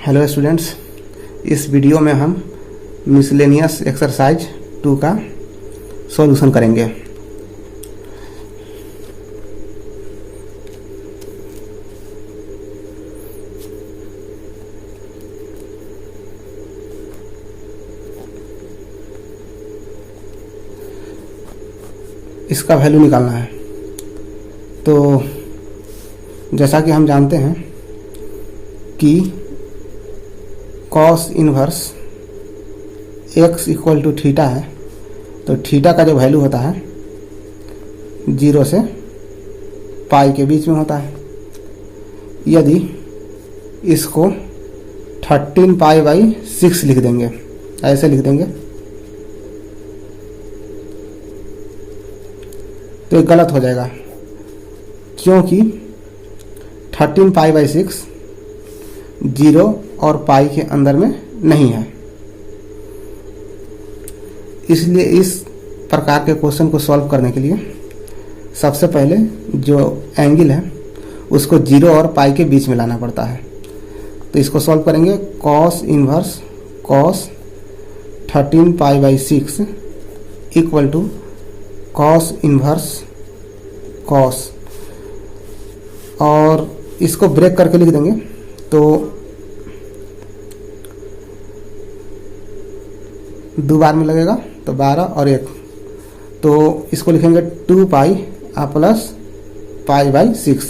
Hello students, इस video में हम मिसलेनियस एक्सरसाइज 2 का सॉल्यूशन करेंगे। इसका वैल्यू निकालना है। तो जैसा कि हम जानते हैं कि cos inverse x equal to theta है, तो थीटा का जो वैल्यू होता है 0 से पाई के बीच में होता है। यदि इसको 13 पाई बाई 6 लिख देंगे, ऐसे लिख देंगे, तो ये गलत हो जाएगा, क्योंकि 13 पाई बाई 6 0 और पाई के अंदर में नहीं है। इसलिए इस प्रकार के क्वेश्चन को सॉल्व करने के लिए सबसे पहले जो एंगल है उसको 0 और पाई के बीच में लाना पड़ता है। तो इसको सॉल्व करेंगे। Cos inverse cos 13 pi by 6 equal to cos inverse cos, और इसको ब्रेक करके लिख देंगे। तो 2 बार में लगेगा, तो 12 और 1, तो इसको लिखेंगे 2 पाई प्लस पाई बाई 6।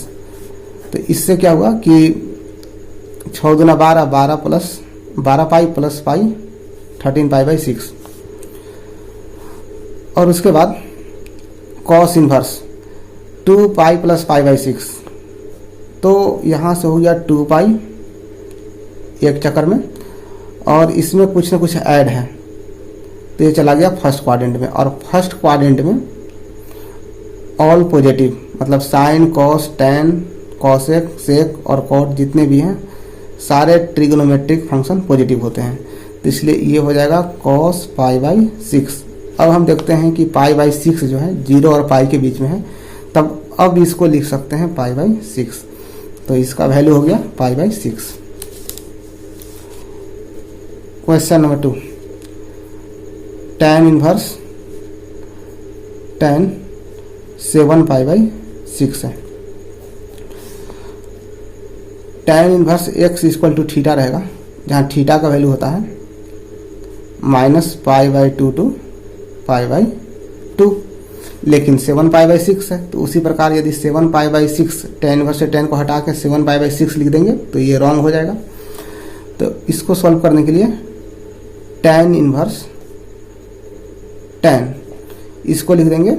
तो इससे क्या हुआ कि 6 दूना 12, 12 plus 12 pi plus pi 13 pi by 6। और उसके बाद cos inverse 2 pi plus pi by 6, तो यहाँ से हो गया 2 पाई एक चक्कर में, और इसमें कुछ ना कुछ ऐड है, तो ये चला गया फर्स्ट क्वाड्रेंट में। और फर्स्ट क्वाड्रेंट में ऑल पॉजिटिव, मतलब sine cos tan cosec sec और कॉट जितने भी हैं सारे ट्रिग्नोमेट्रिक फंक्शन पॉजिटिव होते हैं। तो इसलिए ये हो जाएगा कॉस पाई बाई 6। अब हम देखते हैं कि पाई बाई 6 जो है 0 और पाई के बीच में है, तब अब इसको लिख सकते हैं पाई बाई 6। तो इसका वैल्यू हो गया pi by 6। Question number 2, tan inverse tan 7 पाई बाई 6 है। tan inverse x equal to theta रहेगा, जहाँ थीटा का वैल्यू होता है minus pi by 2 to pi by 2, लेकिन 7 पाई बाई 6 है। तो उसी प्रकार यदि 7 पाई बाई 6 tan इनवर्स से tan को हटा के 7 पाई बाई 6 लिख देंगे तो ये रॉन्ग हो जाएगा। तो इसको सॉल्व करने के लिए tan इनवर्स tan इसको लिख देंगे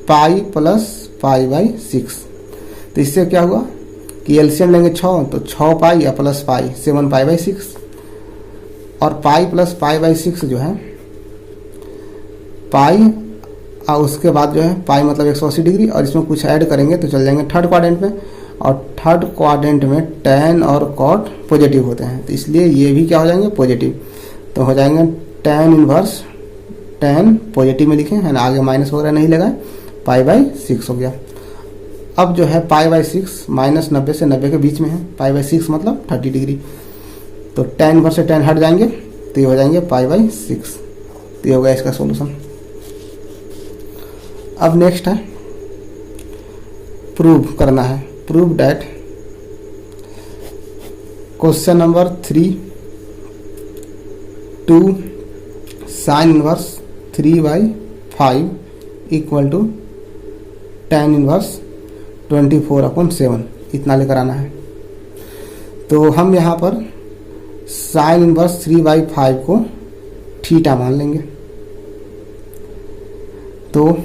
पाई प्लस पाई बाई 6। तो इससे क्या हुआ कि एलसीएम लेंगे 6, तो 6 पाई या प्लस पाई 7 पाई बाई 6, और पाई प्लस पाई बाई 6 जो है पाई, और उसके बाद जो है पाई मतलब 180 डिग्री, और इसमें कुछ ऐड करेंगे तो चल जाएंगे थर्ड क्वाड्रेंट में, और थर्ड क्वाड्रेंट में tan और cot पॉजिटिव होते हैं, तो इसलिए ये भी क्या हो जाएंगे पॉजिटिव। तो हो जाएंगे tan इनवर्स tan पॉजिटिव में लिखे हैं ना, आगे माइनस वगैरह नहीं लगाए, पाई बाई 6 हो गया। अब जो है पाई बाई 6 माइनस 90 से 90 के बीच में है, पाई बाई 6 मतलब 30 डिग्री, तो tan इनवर्स से tan हट जाएंगे तो ये हो जाएंगे पाई बाई 6। तो ये हो गया इसका सॉल्यूशन। अब नेक्स्ट है प्रूव करना है, prove that question number 3 2 sine inverse 3 by 5 equal to tan inverse 24/7, इतना लेकर आना है। तो हम यहाँ पर साइन इनवर्स 3 बाई 5 को थीटा मान लेंगे। तो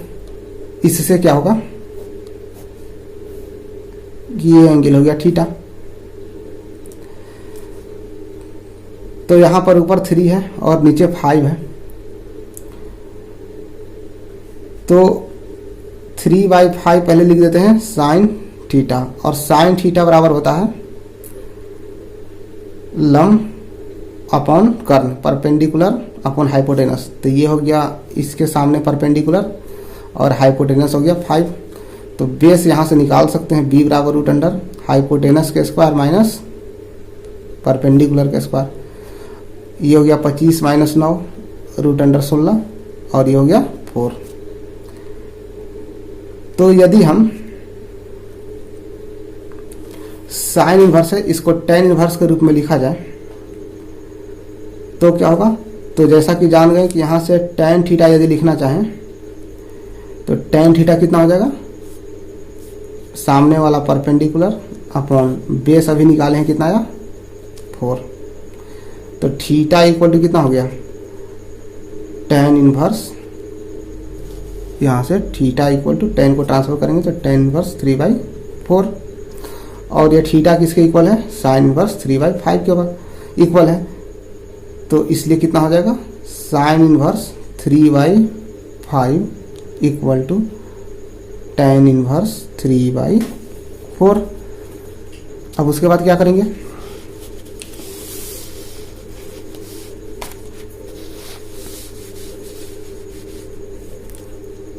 इससे क्या होगा, ये एंगल हो गया थीटा। तो यहाँ पर ऊपर 3 है और नीचे 5 है, तो 3 बाई 5 पहले लिख देते हैं साइन थीटा, और साइन थीटा बराबर होता है लंब अपॉन कर्ण, परपेंडिकुलर अपॉन हाइपोटेनस। तो ये हो गया इसके सामने परपेंडिकुलर और हाइपोटेनस हो गया 5। तो बेस यहाँ से निकाल सकते हैं b बराबर रूट अंडर हाइपोटेनस के स्क्वायर माइनस परपेंडिकुलर का स्क्वायर। ये हो गया 25 माइनस 9 रूट अंडर 16 और ये हो गया 4। तो यदि हम साइन इनवर्स है इसको टेन इनवर्स के रूप में लिखा जाए तो क्या होगा, तो जैसा कि जान गए कि यहाँ से टेन थीटा यदि लिखना चाहें तो टेन थीटा कितना हो जाएगा, सामने वाला परपेंडिकुलर अपॉन बेस अभी निकाले हैं कितना आया 4। तो थीटा इक्वल टू कितना हो गया टेन इनवर्स, यहाँ से थीटा इक्वल टू टेन को ट्रांसफर करेंगे तो टेन इनवर्स 3/4 और ये थीटा किसके इक्वल है, साइन इनवर्स 3/5 के इक्वल है। तो इसलिए कितना हो जाएगा sine inverse 3/5 equal to tan inverse 3/4। अब उसके बाद क्या करेंगे,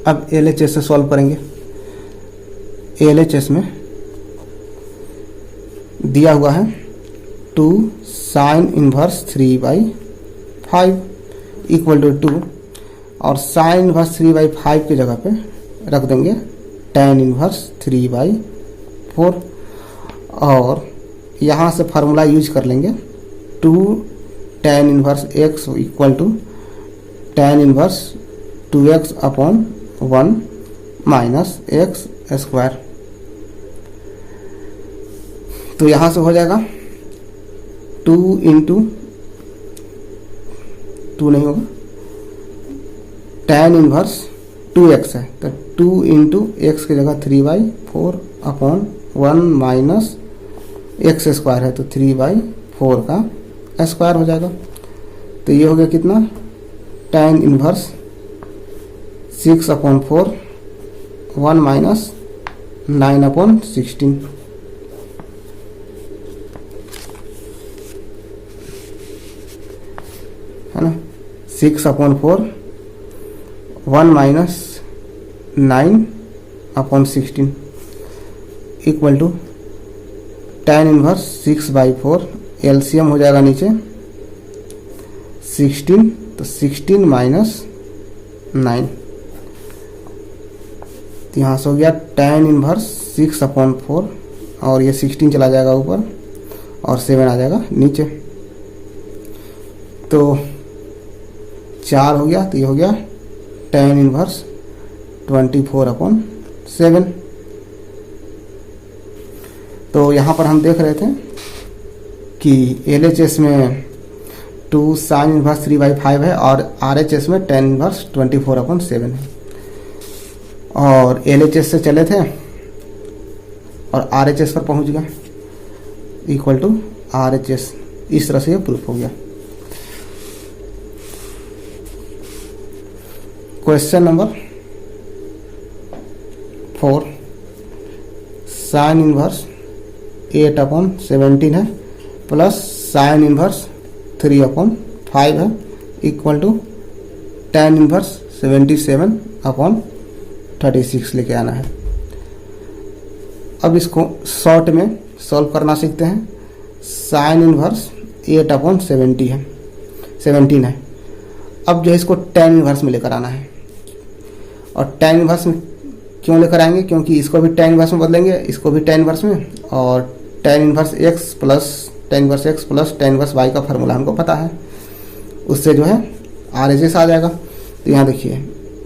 अब LHS से सॉल्व करेंगे। LHS में दिया हुआ है 2 साइन इनवर्स 3/5 इक्वल टू 2 और साइन इनवर्स 3/5 की जगह पे रख देंगे टेन इनवर्स 3/4 और यहाँ से फार्मूला यूज कर लेंगे 2 tan inverse x equal to tan inverse 2x upon 1 minus x square. तो यहाँ से हो जाएगा 2 इंटू 2 नहीं होगा, टेन इनवर्स 2x है तो 2 इंटू एक्स की जगह 3/4 अपॉन 1 माइनस एक्स स्क्वायर है तो 3/4 का स्क्वायर हो जाएगा। तो ये हो गया कितना टेन इनवर्स 6/4 1 माइनस 9/16 है ना, 6/4 1 minus 9/16 equal to tan inverse 6/4 LCM हो जाएगा नीचे 16 तो 16 माइनस 9 तो यहाँ से हो गया टेन इनवर्स 6/4 और ये 16 चला जाएगा ऊपर और 7 आ जाएगा नीचे तो 4 हो गया। तो ये हो गया टेन इनवर्स 24/7। तो यहाँ पर हम देख रहे थे कि LHS में 2 साइन इनवर्स 3/5 है और RHS में टेन इनवर्स 24/7 है और LHS से चले थे और RHS पर पहुंच गए इक्वल टू RHS। इस तरह से ये प्रूफ हो गया। क्वेश्चन नंबर 4 साइन इनवर्स 8/17 है प्लस साइन इनवर्स 3/5 है इक्वल टू टेन इनवर्स 77/36 लेके आना है। अब इसको शॉर्ट में सॉल्व करना सीखते हैं। साइन इनवर्स 8/17 है 17 है। अब जो है इसको टेन इनवर्स में लेकर आना है और टेन इनवर्स में क्यों लेकर आएंगे, क्योंकि इसको भी टेन इनवर्स में बदलेंगे, इसको भी टेन इनवर्स में और tan inverse x plus tan inverse x plus tan inverse y का फार्मूला हमको पता है, उससे जो है RHS आ जाएगा। तो यहाँ देखिए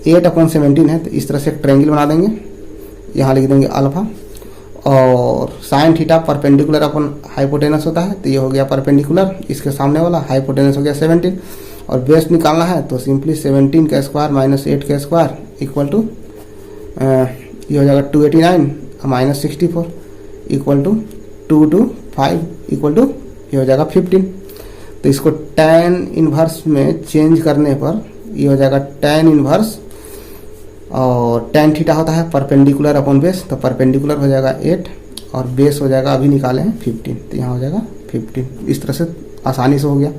8/17 है तो इस तरह से एक ट्रायंगल बना देंगे, यहाँ लिख देंगे अल्फा और sign theta perpendicular upon hypotenuse होता है तो ये हो गया परपेंडिकुलर, इसके सामने वाला हाइपोटेनस हो गया 17 और बेस निकालना है तो सिंपली 17 का स्क्वायर माइनस 8 का स्क्वायर इक्वल टू ये हो जाएगा 289 minus 64 equal to 2 to 5 equal to ये हो जाएगा 15। तो इसको टेन इनवर्स में चेंज करने पर ये हो जाएगा टेन इनवर्स और टेन थीटा होता है परपेंडिकुलर अपॉन बेस तो परपेंडिकुलर हो जाएगा 8 और बेस हो जाएगा अभी निकाले हैं 15 तो यहाँ हो जाएगा 15। इस तरह से आसानी से हो गया।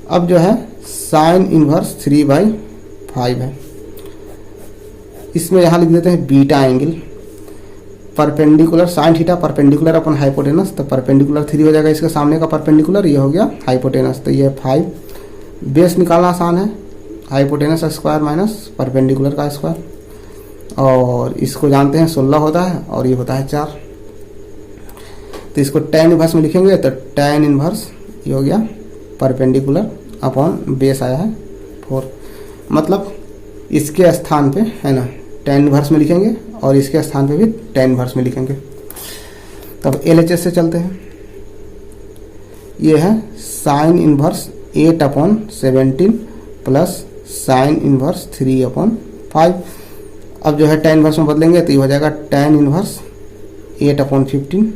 अब जो है साइन इनवर्स 3/5 है, इसमें यहाँ लिख देते हैं beta angle. Perpendicular sine theta perpendicular upon hypotenuse, तो परपेंडिकुलर 3 हो जाएगा इसके सामने का परपेंडिकुलर, ये हो गया हाइपोटेनस, तो ये 5। बेस निकालना आसान है, हाइपोटेनस स्क्वायर माइनस परपेंडिकुलर का स्क्वायर, और इसको जानते हैं 16 होता है और ये होता है 4। तो इसको tan इनवर्स में लिखेंगे तो tan इनवर्स ये हो गया परपेंडिकुलर अपॉन बेस आया है 4, मतलब इसके स्थान पे है ना tan इनवर्स में लिखेंगे और इसके स्थान पे भी tan इनवर्स में लिखेंगे। तब LHS से चलते हैं, ये है sine inverse 8/17 plus sine inverse 3/5। अब जो है tan इनवर्स में बदलेंगे तो ये हो जाएगा tan इनवर्स 8/15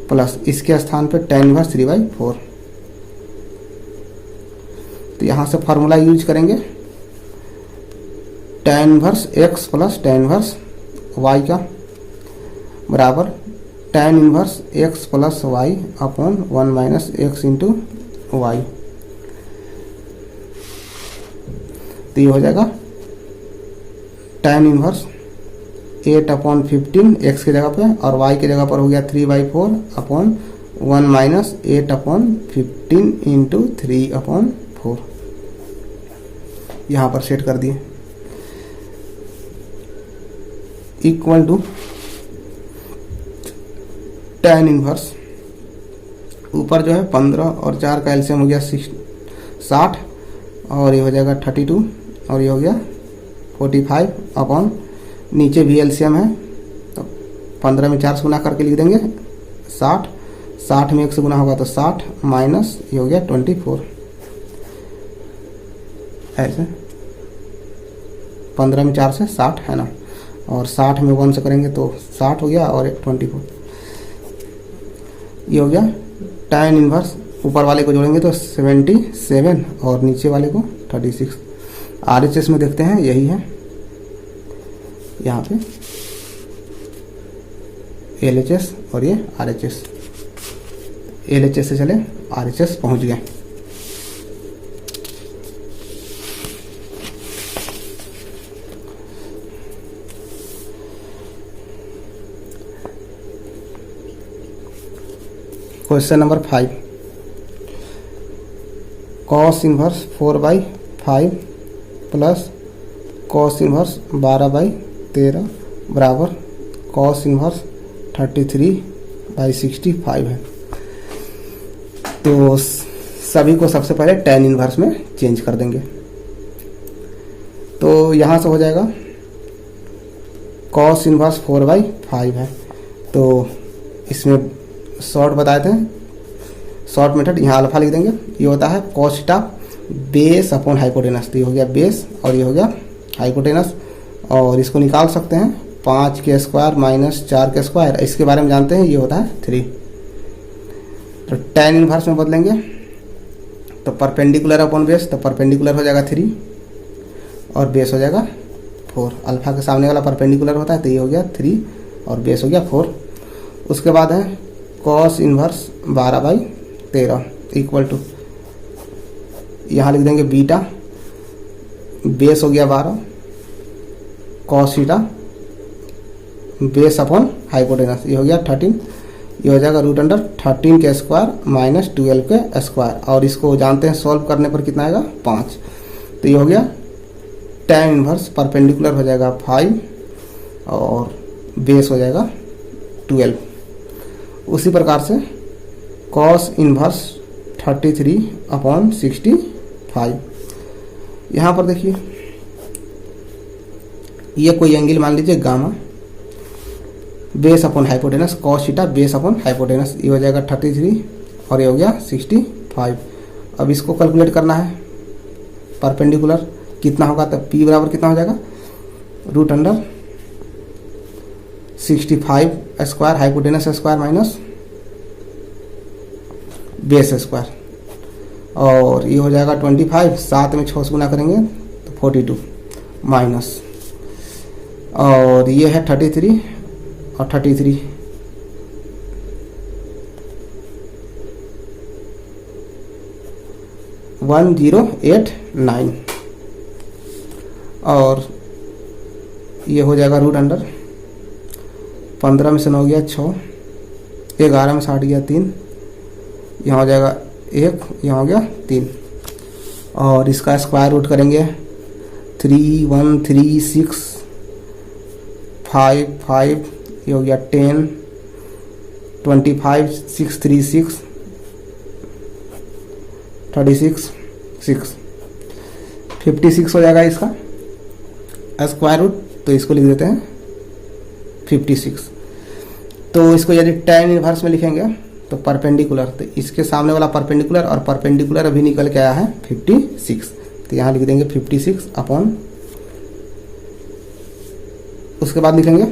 प्लस इसके स्थान पे tan इनवर्स 3/4। तो यहाँ से फार्मूला यूज करेंगे tan inverse x plus tan inverse y का बराबर tan inverse x plus y upon 1 minus x into y. तो ये हो जाएगा tan इनवर्स 8/15 x की जगह पे और y की जगह पर हो गया 3/4 अपॉन 1 माइनस 8/15 इंटू 3/4। यहाँ पर सेट कर दिए इक्वल टू tan इनवर्स, ऊपर जो है 15 और 4 का एलसीएम हो गया 60 और ये हो जाएगा 32 और ये हो गया 45 अपॉन नीचे भी एलसीएम है तो 15 में 4 से गुना करके लिख देंगे 60, 60 में 1 से गुना होगा तो 60 माइनस ये हो गया 24, ऐसे 15 में 4 से 60 है ना, और 60 में 1 से करेंगे तो 60 हो गया और 24, ये हो गया tan इनवर्स। ऊपर वाले को जोड़ेंगे तो 77 और नीचे वाले को 36। RHS में देखते हैं यही है, यहाँ पे LHS और ये RHS, LHS से चले RHS पहुंच गए। Question number 5, cos inverse 4/5 plus cos inverse 12/13 बराबर cos इनवर्स 33/65 है। तो सभी को सबसे पहले tan इनवर्स में चेंज कर देंगे, तो यहाँ से हो जाएगा cos इनवर्स 4/5 है, तो इसमें शॉर्ट बताए थे, शॉर्ट मेथड, यहाँ अल्फा लिख देंगे, ये होता है cos theta base upon hypotenuse, तो ये हो गया बेस और ये हो गया हाइपोटेनस, और इसको निकाल सकते हैं 5 के स्क्वायर माइनस 4 के स्क्वायर, इसके बारे में जानते हैं, ये होता है 3। तो tan इनवर्स में बदलेंगे तो परपेंडिकुलर अपॉन बेस, तो परपेंडिकुलर हो जाएगा 3 और बेस हो जाएगा 4, अल्फा के सामने वाला परपेंडिकुलर होता है तो ये हो गया 3 और बेस हो गया 4। उसके बाद है cos इनवर्स 12/13 इक्वल टू, यहाँ लिख देंगे बीटा, बेस हो गया 12 cos theta base upon hypotenuse, ये हो गया 13, ये हो जाएगा √13 के स्क्वायर माइनस 12 के स्क्वायर, और इसको जानते हैं सॉल्व करने पर कितना आएगा 5। तो ये हो गया tan इनवर्स परपेंडिकुलर हो जाएगा 5 और बेस हो जाएगा 12। उसी प्रकार से cos इनवर्स 33/65, यहाँ पर देखिए ये कोई एंगल मान लीजिए gamma, base upon hypotenuse cos theta base upon hypotenuse, ये हो जाएगा 33 और ये हो गया 65। अब इसको कैलकुलेट करना है परपेंडिकुलर कितना होगा, तो P बराबर कितना हो जाएगा √65 square hypotenuse square minus base square, और ये हो जाएगा 25, 7 में 6 से गुना करेंगे तो 42 माइनस, और ये है 33 और 33 1089, और ये हो जाएगा 15 में से 9 गया 6, 11 में से 8 गया 3, यहाँ हो जाएगा 1, यहाँ हो गया 3। और इसका स्क्वायर रूट करेंगे 3 1 3 6 5 5, ये हो गया 10 25 6 3 6 36 6 56 हो जाएगा इसका स्क्वायर रूट। तो इसको लिख देते हैं 56। तो इसको यदि tan इनवर्स में लिखेंगे तो परपेंडिकुलर, तो इसके सामने वाला परपेंडिकुलर और परपेंडिकुलर अभी निकल के आया है 56। तो यहाँ लिख देंगे 56 अपॉन, उसके बाद लिखेंगे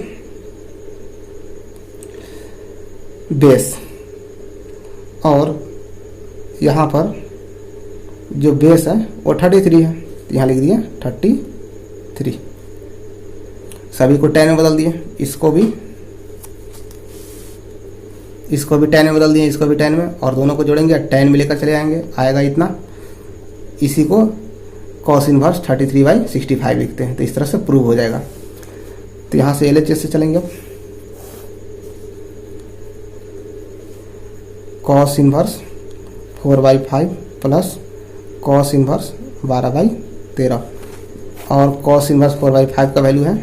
बेस, और यहाँ पर जो बेस है वो 33 है, तो यहाँ लिख दिया 33। सभी को 10 में बदल दिए, इसको भी 10 में बदल दिए, इसको भी 10 में, और दोनों को जोड़ेंगे 10 में लेकर चले आएंगे, आएगा इतना। इसी को cos इनवर्स 33/65 लिखते हैं। तो इस तरह से प्रूव हो जाएगा। तो यहाँ से LHS से चलेंगे अब। cos inverse 4/5 plus cos inverse 12/13, और cos इनवर्स 4/5 का वैल्यू है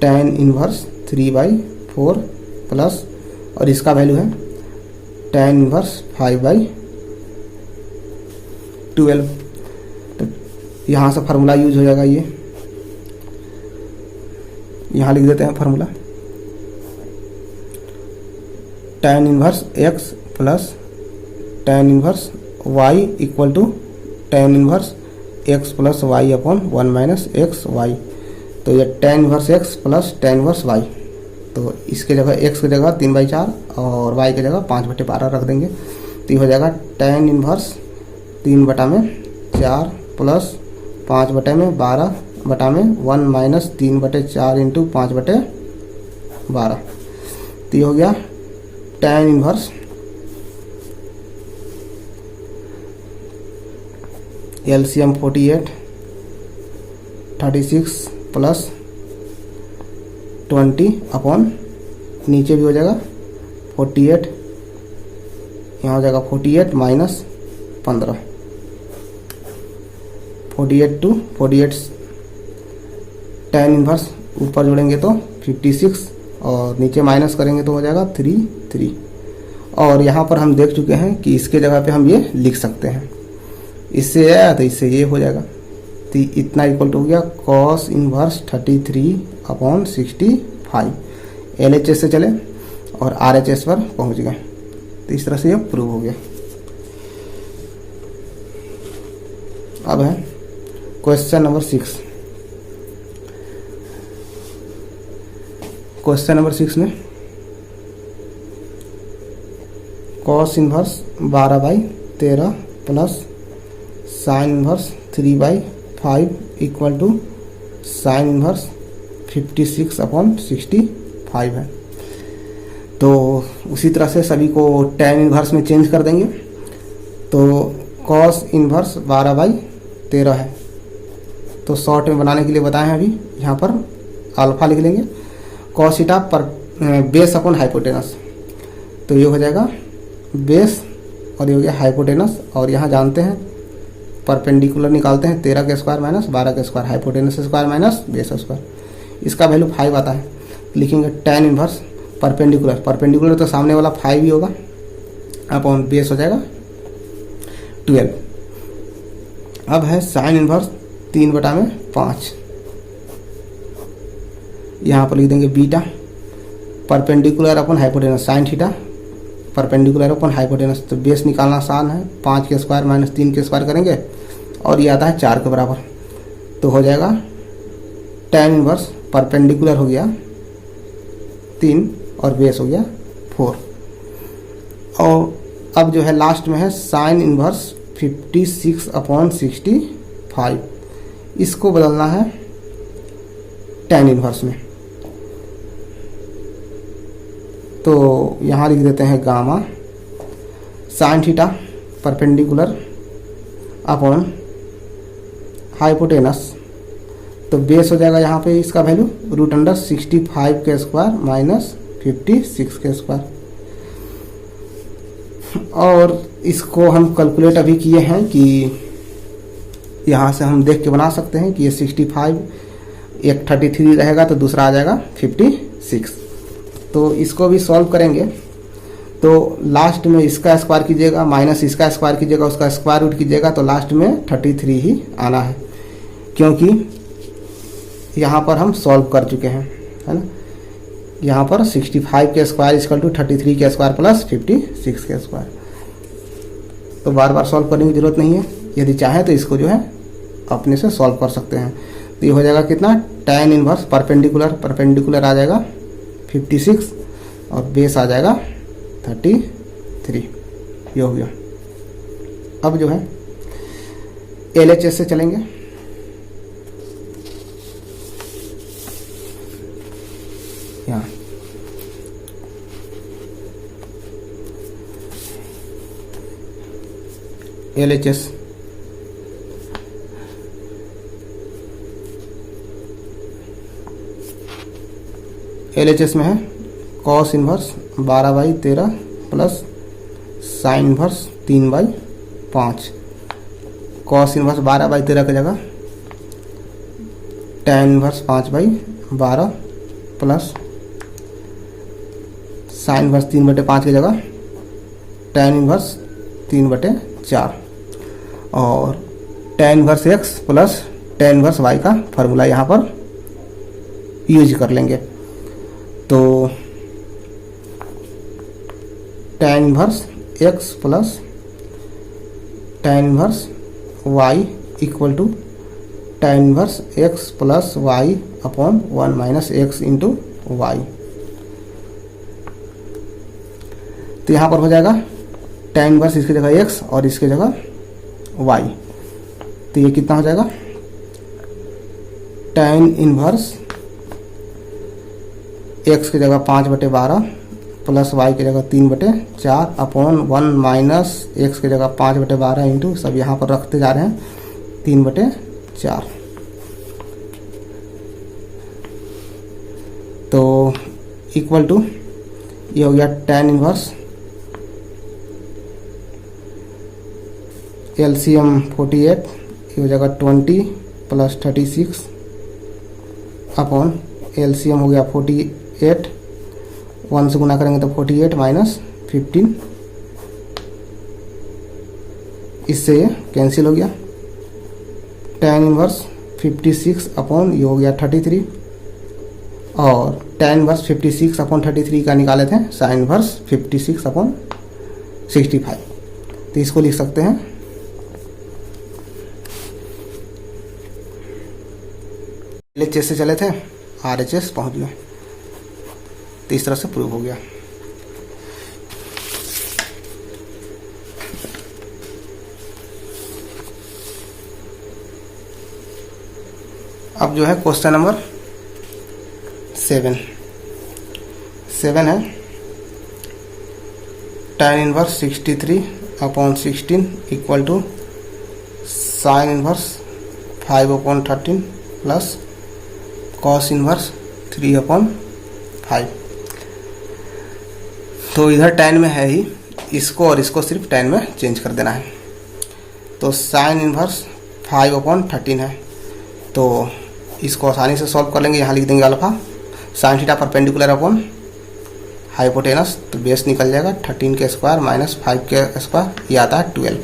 tan इनवर्स 3/4 प्लस, और इसका वैल्यू है tan इनवर्स 5/12। तो यहाँ से फार्मूला यूज हो जाएगा, ये यहाँ लिख देते हैं formula, tan inverse x plus tan inverse y equal to tan inverse x plus y upon 1 minus x y. तो ये tan inverse x plus tan inverse y, तो इसके जगह x की जगह 3/4 और y की जगह 5/12 रख देंगे। तो ये हो जाएगा tan inverse 3/4 plus 5/12 minus 3/4 into 5/12। तो ये हो गया tan inverse LCM 48 36 plus 20 upon, नीचे भी हो जाएगा 48, यहाँ हो जाएगा 48 माइनस 15, 48 टू 48 tan इनवर्स ऊपर जोड़ेंगे तो 56 और नीचे माइनस करेंगे तो हो जाएगा 3। और यहाँ पर हम देख चुके हैं कि इसके जगह पे हम ये लिख सकते हैं, इससे आया तो इससे ये हो जाएगा। तो इतना इक्वल टू हो गया cos इनवर्स 33/65। LHS से चले और RHS पर पहुंच गए। तो इस तरह से ये प्रूव हो गया। अब है क्वेश्चन नंबर 6। क्वेश्चन नंबर 6 में cos inverse 12/13 plus sine inverse 3/5 equal to sine inverse 56/65 है। तो उसी तरह से सभी को tan इनवर्स में चेंज कर देंगे। तो cos इनवर्स 12/13 है, तो शॉर्ट में बनाने के लिए बताए हैं अभी, यहाँ पर अल्फा लिख लेंगे, cos थीटा पर बेस अपॉन हाइपोटेनस। तो ये हो जाएगा बेस और ये हो गया हाइपोटेनस, और यहाँ जानते हैं परपेंडिकुलर निकालते हैं 13 के स्क्वायर माइनस 12 के square, hypotenuse square minus base square, इसका वैल्यू 5 आता है। लिखेंगे tan इनवर्स परपेंडिकुलर तो सामने वाला 5 ही होगा, अपॉन बेस हो जाएगा 12। अब है साइन इनवर्स 3/5, यहाँ पर लिख देंगे beta perpendicular upon hypotenuse sign theta perpendicular upon hypotenuse. तो बेस निकालना आसान है, 5 के स्क्वायर माइनस 3 के स्क्वायर करेंगे और ये आता है 4 के बराबर। तो हो जाएगा tan इनवर्स परपेंडिकुलर हो गया 3 और बेस हो गया 4। और अब जो है लास्ट में है साइन इनवर्स 56/65, इसको बदलना है tan इनवर्स में। तो यहाँ लिख देते हैं gamma sign theta perpendicular upon hypotenuse तो बेस हो जाएगा यहाँ पे इसका वैल्यू √65 के स्क्वायर माइनस 56 के स्क्वायर। और इसको हम कैलकुलेट अभी किए हैं कि यहाँ से हम देख के बना सकते हैं कि ये 65, एक 33 रहेगा तो दूसरा आ जाएगा 56। तो इसको भी सॉल्व करेंगे तो लास्ट में इसका स्क्वायर कीजिएगा माइनस इसका स्क्वायर कीजिएगा, उसका स्क्वायर रूट कीजिएगा तो लास्ट में 33 ही आना है, क्योंकि यहाँ पर हम सॉल्व कर चुके हैं, है ना। यहाँ पर 65 के स्क्वायर इक्वल टू 33 के स्क्वायर प्लस 56 के स्क्वायर। तो बार बार सॉल्व करने की जरूरत नहीं है, यदि चाहें तो इसको जो है अपने से सॉल्व कर सकते हैं। तो ये हो जाएगा कितना, tan इनवर्स परपेंडिकुलर आ जाएगा 56 और बेस आ जाएगा 33। ये हो गया। अब जो है LHS से चलेंगे। यहाँ LHS में है cos inverse 12/13 plus sine inverse 3/5। cos inverse 12/13 की जगह tan inverse 5/12 plus sine inverse 3/5 की जगह tan इनवर्स 3/4 और tan inverse x plus tan inverse y का फॉर्मूला यहाँ पर यूज कर लेंगे। तो tan inverse x plus tan inverse y equal to tan inverse x plus y upon 1 minus x into y. तो यहाँ पर हो जाएगा tan इनवर्स इसकी जगह x और इसकी जगह y। तो ये कितना हो जाएगा, tan इनवर्स x की जगह 5/12 प्लस y की जगह 3/4 अपॉन 1 माइनस x की जगह 5/12 इंटू सब यहाँ पर रखते जा रहे हैं 3/4। तो इक्वल टू ये हो गया tan इनवर्स LCM 48, ये हो जाएगा 20 प्लस 36 अपॉन LCM हो गया 48, 1 से गुना करेंगे तो 48 माइनस 15, इससे ये कैंसिल हो गया। tan इनवर्स 56 अपॉन ये हो गया 33 और tan इनवर्स 56 अपॉन 33 का निकाले थे साइन इनवर्स 56 अपॉन 65। तो इसको लिख सकते हैं LHS से चले थे RHS पहुंच गए। तो इस तरह से प्रूव हो गया। अब जो है क्वेश्चन नंबर 7 है tan inverse 63 upon 16 equal to sine inverse 5/13 plus cos inverse 3/5। तो इधर tan में है ही, इसको और इसको सिर्फ tan में चेंज कर देना है। तो साइन इनवर्स 5/13 है, तो इसको आसानी से सॉल्व कर लेंगे। यहाँ लिख देंगे alpha sign theta perpendicular upon hypotenuse, तो बेस निकल जाएगा 13 के स्क्वायर माइनस 5 के स्क्वायर, ये आता है 12।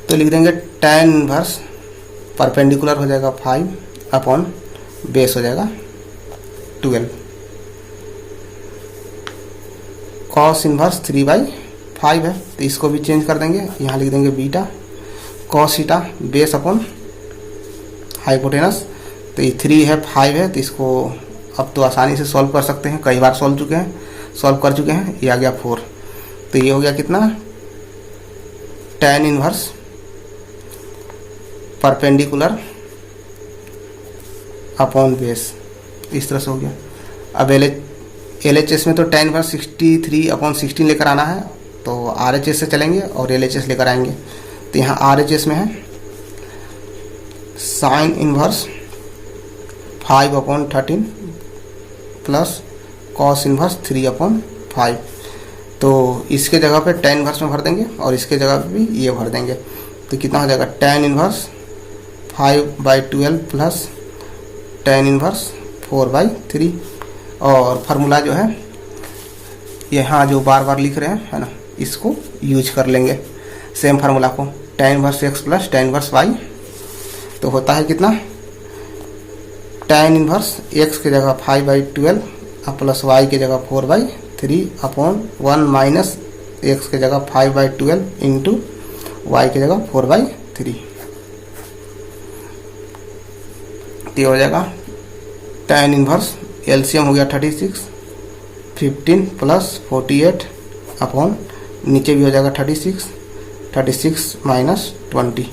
तो लिख देंगे tan इनवर्स परपेंडिकुलर हो जाएगा 5 अपॉन बेस हो जाएगा 12। cos इनवर्स 3/5 है, तो इसको भी चेंज कर देंगे। यहाँ लिख देंगे beta cos theta base upon hypotenuse. तो ये 3 है 5 है, तो इसको अब तो आसानी से सॉल्व कर सकते हैं, कई बार सॉल्व कर चुके हैं। ये आ गया 4। तो ये हो गया कितना, tan inverse perpendicular upon base, इस तरह से हो गया। अब LHS में तो tan इनवर्स 63/16 लेकर आना है, तो RHS से चलेंगे और LHS लेकर आएंगे। तो यहाँ RHS में है sign inverse 5/13 plus cos inverse 3/5। तो इसके जगह पे tan इन्वर्स में भर देंगे और इसके जगह पे भी ये भर देंगे। तो कितना हो जाएगा, tan inverse 5/12 plus tan inverse 4/3। और फार्मूला जो है यहाँ जो बार बार लिख रहे हैं है ना, इसको यूज कर लेंगे सेम फार्मूला को, tan inverse x plus tan inverse y। तो होता है कितना, tan इन्वर्स x की जगह 5/12 प्लस y की जगह 4/3/1 माइनस x की जगह 5/12 इंटू y की जगह 4/3। तो हो जाएगा tan इन्वर्स, एलसीएम हो गया 36, 15 प्लस 48 अपॉन नीचे भी हो जाएगा 36 माइनस 20,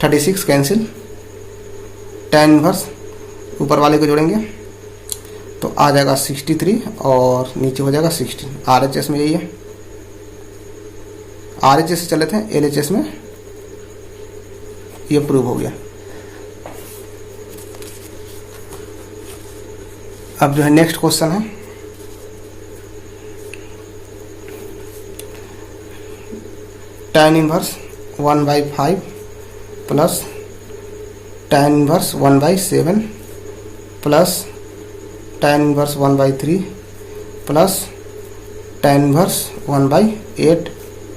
36 कैंसिल। tan इन्वर्स ऊपर वाले को जोड़ेंगे तो आ जाएगा 63 और नीचे हो जाएगा 16। RHS में यही है, RHS से चले थे LHS में, ये प्रूव हो गया। अब जो है नेक्स्ट क्वेश्चन है, tan inverse 1/5 plus tan inverse 1/7 plus tan inverse 1/3 plus tan inverse 1/8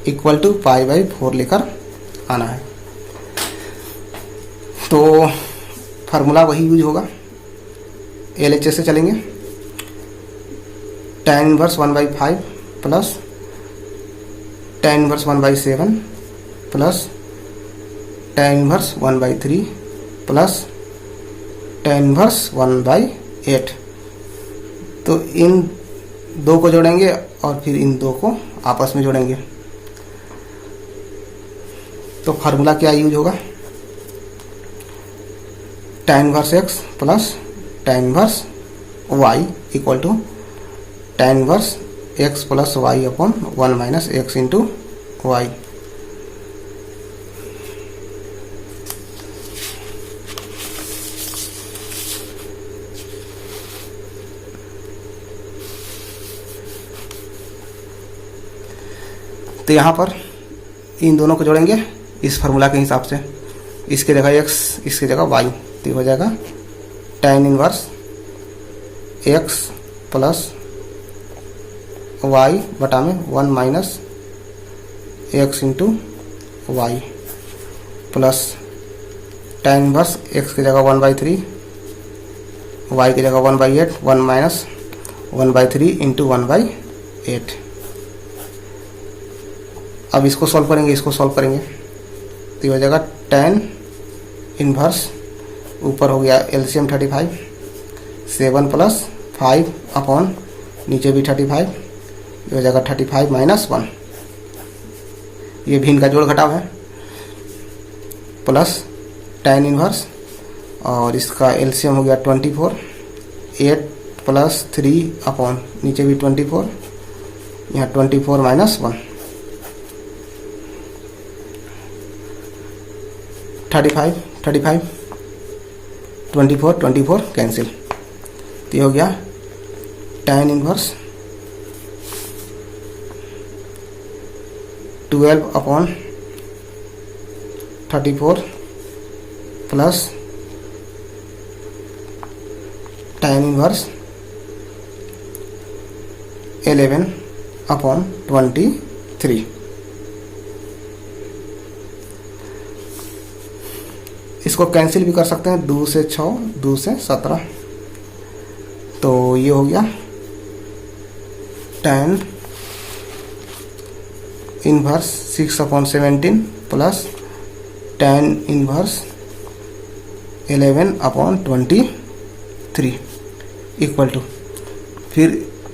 equal to π/4 लेकर आना है। तो फार्मूला वही यूज होगा, LHS से चलेंगे, tan inverse 1/5 plus tan inverse 1/7 plus tan inverse 1/3 plus tan inverse 1/8। तो इन दो को जोड़ेंगे और फिर इन दो को आपस में जोड़ेंगे। तो फार्मूला क्या यूज होगा, tan inverse x plus tan inverse y equal to tan inverse x plus y upon 1 minus x into y। तो यहाँ पर इन दोनों को जोड़ेंगे इस फार्मूला के हिसाब से, इसके जगह x, इसके जगह y। तो हो जाएगा tan inverse x plus y बटा में 1 minus x into y plus tan inverse x की जगह 1/3, y की जगह 1/8, 1 माइनस 1/3 इंटू 1/8। अब इसको सॉल्व करेंगे, इसको सॉल्व करेंगे तो हो जाएगा tan इन्वर्स, ऊपर हो गया एलसीएम 35, 7 प्लस 5 अपॉन नीचे भी 35, ये हो जाएगा 35 माइनस 1, ये भी इनका जोड़ घटाव है, प्लस tan इन्वर्स और इसका एलसीएम हो गया 24, 8 प्लस 3 अपॉन नीचे भी 24, यहाँ 24 माइनस 1, 35 24 कैंसिल। तो ये हो गया tan inverse 12 upon 34 plus tan inverse 11 upon 23। इसको कैंसिल भी कर सकते हैं, 2 से 6, 2 से 17। तो ये हो गया tan inverse 6/17 plus tan inverse 11/23 equal to, फिर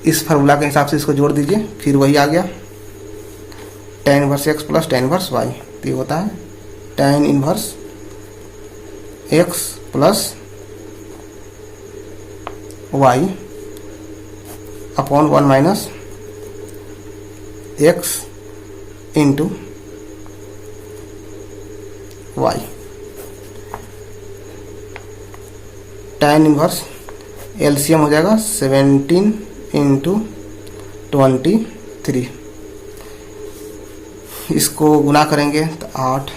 इस फार्मूला के हिसाब से इसको जोड़ दीजिए, फिर वही आ गया tan inverse x plus tan inverse y। तो ये होता है tan inverse x plus y upon 1 minus x into y. tan inverse LCM हो जाएगा 17 इंटू 23, इसको गुना करेंगे तो 8,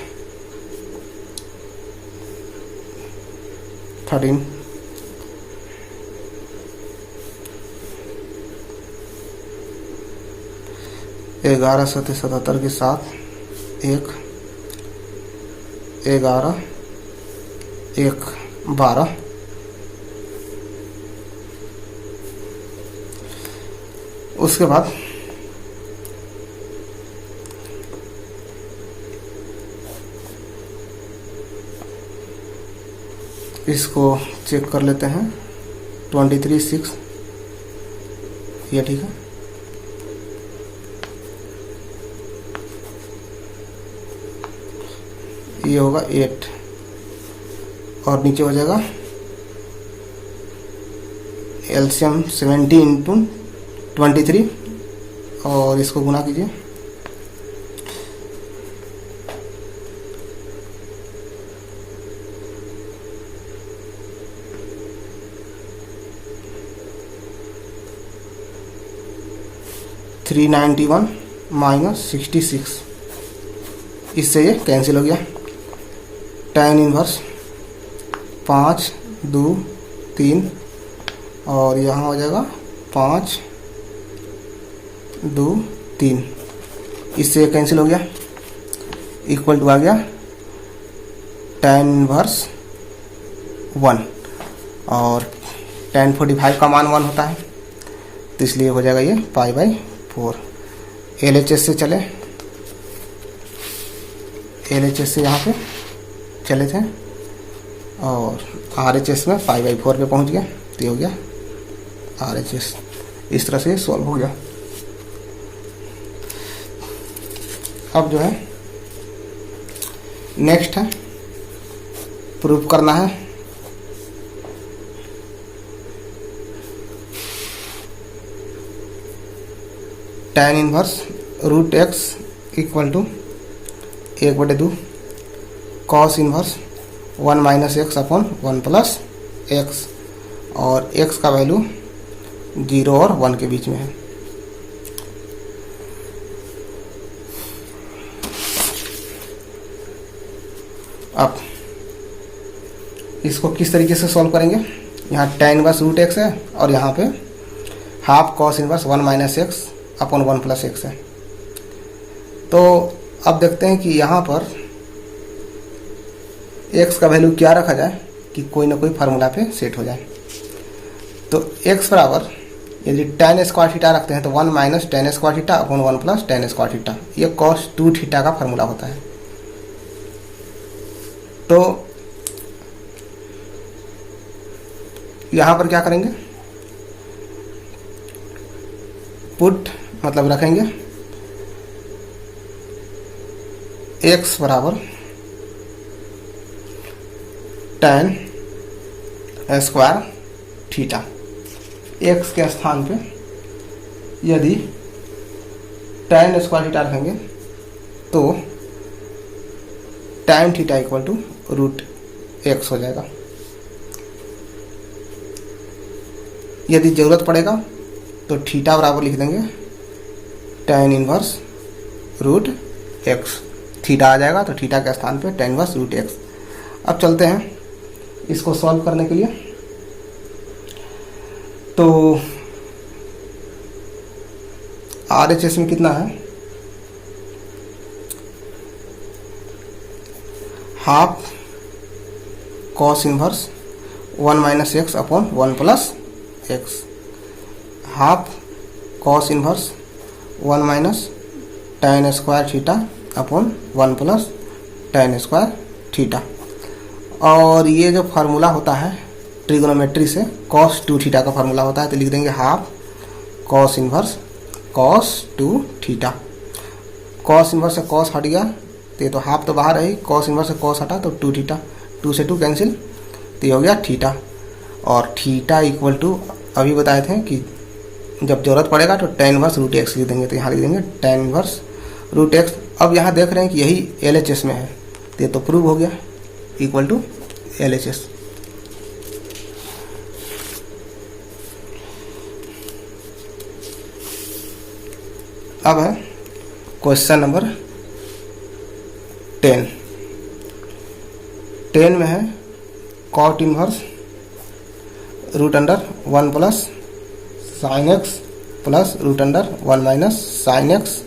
13, 11 सत्ते 77 के साथ 1, 11, 1, 12, उसके बाद इसको चेक कर लेते हैं 23, 6, ये ठीक है। ये होगा 8 और नीचे हो जाएगा एलसीएम 70 इंटू 23 और इसको गुना कीजिए, -391 -66, इससे ये कैंसिल हो गया। tan इनवर्स 5, 2, 3 और यहाँ हो जाएगा 5, 2, 3, इससे कैंसिल हो गया। इक्वल टू आ गया tan इनवर्स 1 और tan 45 का मान 1 होता है, तो इसलिए हो जाएगा ये π/4। LHS से चले, LHS से यहाँ पे चले थे और RHS में π/4 पे पहुँच गया, तो हो गया RHS। इस तरह से सॉल्व हो गया। अब जो है नेक्स्ट है प्रूफ करना है tan inverse √x equal to 1/2 cos inverse 1 - x अपॉन 1 + x और x का वैल्यू 0 और 1 के बीच में है। अब इसको किस तरीके से सॉल्व करेंगे, यहाँ tan इनवर्स √x है और यहाँ पे हाफ cos इनवर्स 1 - x अपॉन 1 + x है। तो अब देखते हैं कि यहाँ पर x का वैल्यू क्या रखा जाए कि कोई ना कोई फार्मूला पे सेट हो जाए। तो x बराबर यदि tan स्क्वायर थीटा रखते हैं तो 1 - tan square theta upon 1 + tan square theta, ये cos 2 थीटा का फार्मूला होता है। तो यहाँ पर क्या करेंगे, पुट मतलब रखेंगे x बराबर tan स्क्वायर थीटा। x के स्थान पे यदि tan स्क्वायर थीटा रखेंगे तो tan theta equal to √x हो जाएगा। यदि जरूरत पड़ेगा तो थीटा बराबर लिख देंगे tan इनवर्स √x, थीटा आ जाएगा तो थीटा के स्थान पे tan इनवर्स √x। अब चलते हैं इसको सॉल्व करने के लिए। तो RHS में कितना है, हाफ cos इनवर्स 1 - x अपॉन 1 + x, half cos inverse 1 - tan square theta upon 1 + tan square theta. और ये जो फार्मूला होता है ट्रिगोनोमेट्री से cos 2 थीटा का फार्मूला होता है, तो लिख देंगे half cos inverse cos 2 theta. cos inverse से cos हट गया तो ये तो हाफ तो बाहर है, cos इनवर्स से cos हटा तो 2 थीटा, 2 से 2 कैंसिल, तो ये हो गया थीटा। और थीटा इक्वल टू अभी बताए थे कि जब जरूरत पड़ेगा तो tan इनवर्स √x लिख देंगे, तो यहाँ लिख देंगे tan इनवर्स √x। अब यहाँ देख रहे हैं कि यही LHS में है, तो ये तो प्रूव हो गया, इक्वल टू LHS। अब है क्वेश्चन नंबर 10। 10 में है cot inverse root under 1 plus sign x plus root under 1 minus sine x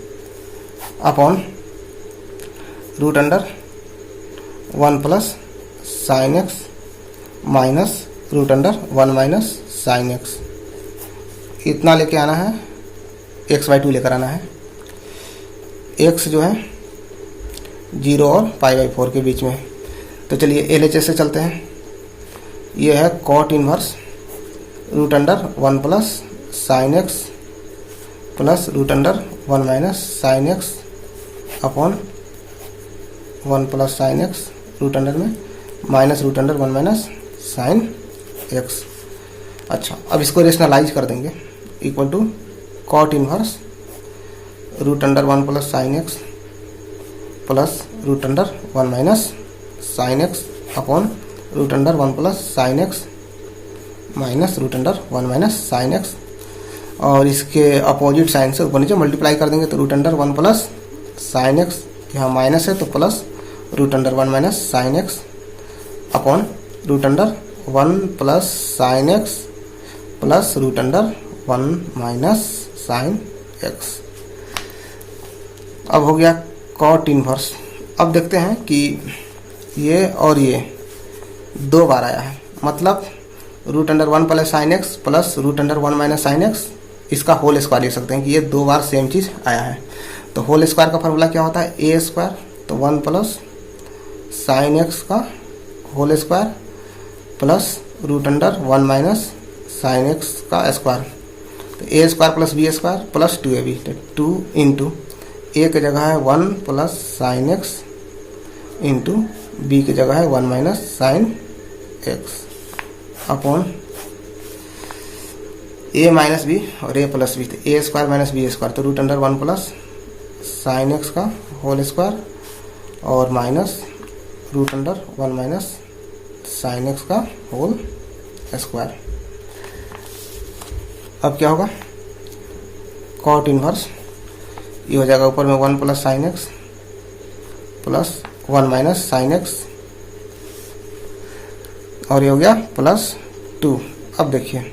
upon root under 1 plus sign x minus root under 1 minus sine x. इतना लेके आना है, x/2 लेकर आना है। x जो है 0 और π/4 के बीच में है। तो चलिए LHS से चलते हैं। ये है cot inverse root under 1 plus sign x plus root under 1 minus sine x upon 1 plus sign x root under में minus root under 1 minus sine x. अच्छा, अब इसको रेशनलाइज कर देंगे, equal to cot inverse root under 1 plus sign x plus root under 1 minus sine x upon root under 1 plus sign x minus root under 1 minus sine x. और इसके opposite sign से ऊपर नीचे मल्टीप्लाई कर देंगे, तो root under 1 plus sign x, यहाँ minus है तो plus root under 1 minus sine x upon root under 1 plus sign x plus root under 1 minus sine x. अब हो गया कॉट इनवर्स। अब देखते हैं कि ये और ये 2 बार आया है, मतलब root under 1 plus sign x plus root under 1 minus sine x, इसका होल स्क्वायर लिख सकते हैं कि ये 2 बार सेम चीज़ आया है। तो होल स्क्वायर का फॉर्मूला क्या होता है, ए स्क्वायर, तो 1 प्लस साइन एक्स का whole square plus root under 1 minus sine x का स्क्वायर। तो a square plus b square plus 2ab, तो 2 इंटू ए की जगह है 1 प्लस साइन एक्स इंटू बी की जगह है 1 minus sine x upon a minus b और ए प्लस बी, तो a square minus b square, तो root under 1 plus sign x का होल स्क्वायर और minus root under 1 minus sine x का होल स्क्वायर। अब क्या होगा, कॉट इनवर्स ये हो जाएगा ऊपर में 1 plus sign x plus 1 minus sine x और ये हो गया प्लस 2। अब देखिए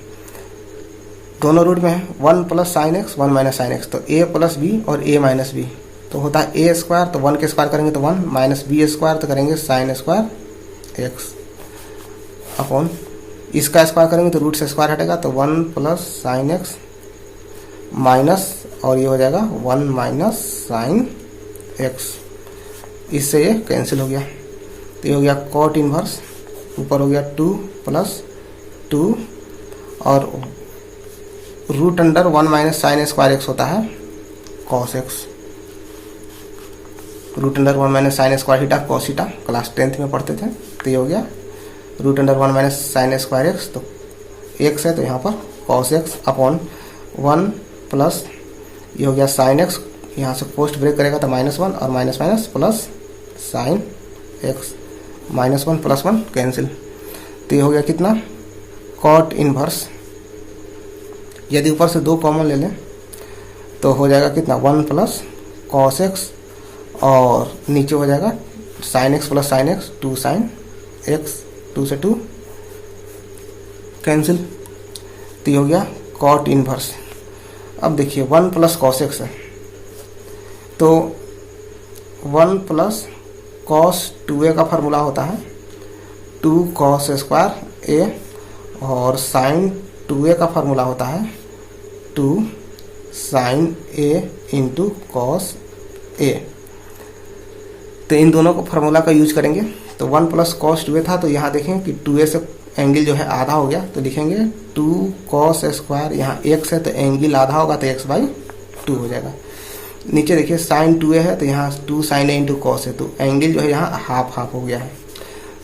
दोनों रूट में है 1 plus sine x 1 minus sine x, तो a प्लस बी और a माइनस बी, तो होता है ए स्क्वायर, तो 1 के स्क्वायर करेंगे तो 1 माइनस बी स्क्वायर, तो करेंगे साइन स्क्वायर एक्स अपॉन इसका स्क्वायर करेंगे तो रूट से स्क्वायर हटेगा, तो 1 प्लस साइन एक्स माइनस और ये हो जाएगा 1 माइनस साइन एक्स, इससे ये कैंसिल हो गया। तो ये हो गया कॉट इनवर्स, ऊपर हो गया 2 प्लस 2 और root under 1 minus sine square x होता है cos x. Root under 1 minus sine square theta cos theta class 10th में पढ़ते थे। तो ये हो गया root under 1 minus sine square x, तो एक्स है तो यहाँ पर कॉस एक्स अपॉन 1 प्लस ये हो गया साइन एक्स, यहाँ से पोस्ट ब्रेक करेगा तो -1 और minus minus plus sine x, -1 plus 1 cancel. तो ये हो गया कितना, कॉट इनवर्स। यदि ऊपर से 2 कॉमन ले लें तो हो जाएगा कितना, 1 प्लस कॉस एक्स और नीचे हो जाएगा sign x plus sine x, 2 sine x, 2 से 2 कैंसिल। तो ये हो गया कॉट इनवर्स। अब देखिए 1 प्लस कॉस एक्स है, तो 1 प्लस कॉस 2a का फार्मूला होता है 2 कॉस स्क्वायर a और साइन 2a का फार्मूला होता है 2 sine a into cos a। तो इन दोनों को फार्मूला का यूज करेंगे। तो 1 प्लस कॉस 2a था, तो यहाँ देखें कि 2a से एंगल जो है आधा हो गया, तो लिखेंगे 2 कॉस स्क्वायर, यहाँ x है तो एंगल आधा होगा तो x/2 हो जाएगा। नीचे देखिए साइन 2a है तो यहाँ 2 साइन a इंटू कॉस है, तो एंगल जो है यहाँ हाफ हाफ हो गया है।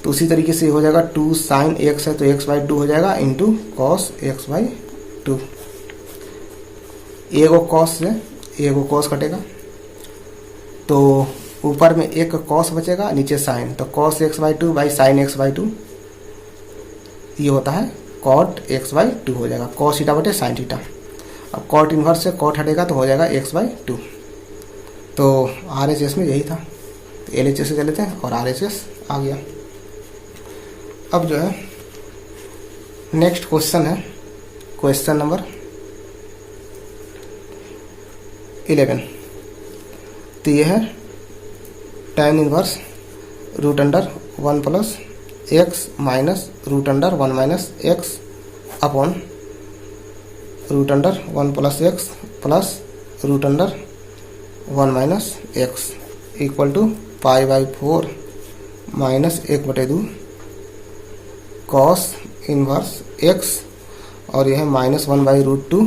तो उसी तरीके से हो जाएगा 2 साइन x है तो x/2 हो जाएगा इंटू कॉस x/2। एगो कॉस से एगो कॉस कटेगा, तो ऊपर में एक कॉस बचेगा, नीचे साइन, तो cos x by two by sine x by two, ये होता है कॉट एक्स बाई टू हो जाएगा, कॉस थीटा बटे साइन थीटा। अब कॉट इन्वर्स से कॉट हटेगा तो हो जाएगा एक्स बाई टू। तो RHS में यही था, तो LHS से चले थे और RHS आ गया। अब जो है नेक्स्ट क्वेश्चन है क्वेश्चन नंबर 11। तो ये है tan inverse root under 1 plus x minus root under 1 minus x upon root under 1 plus x plus root under 1 minus x equal to pi by 4 minus 1/2 cos inverse x, और यह है -1/√2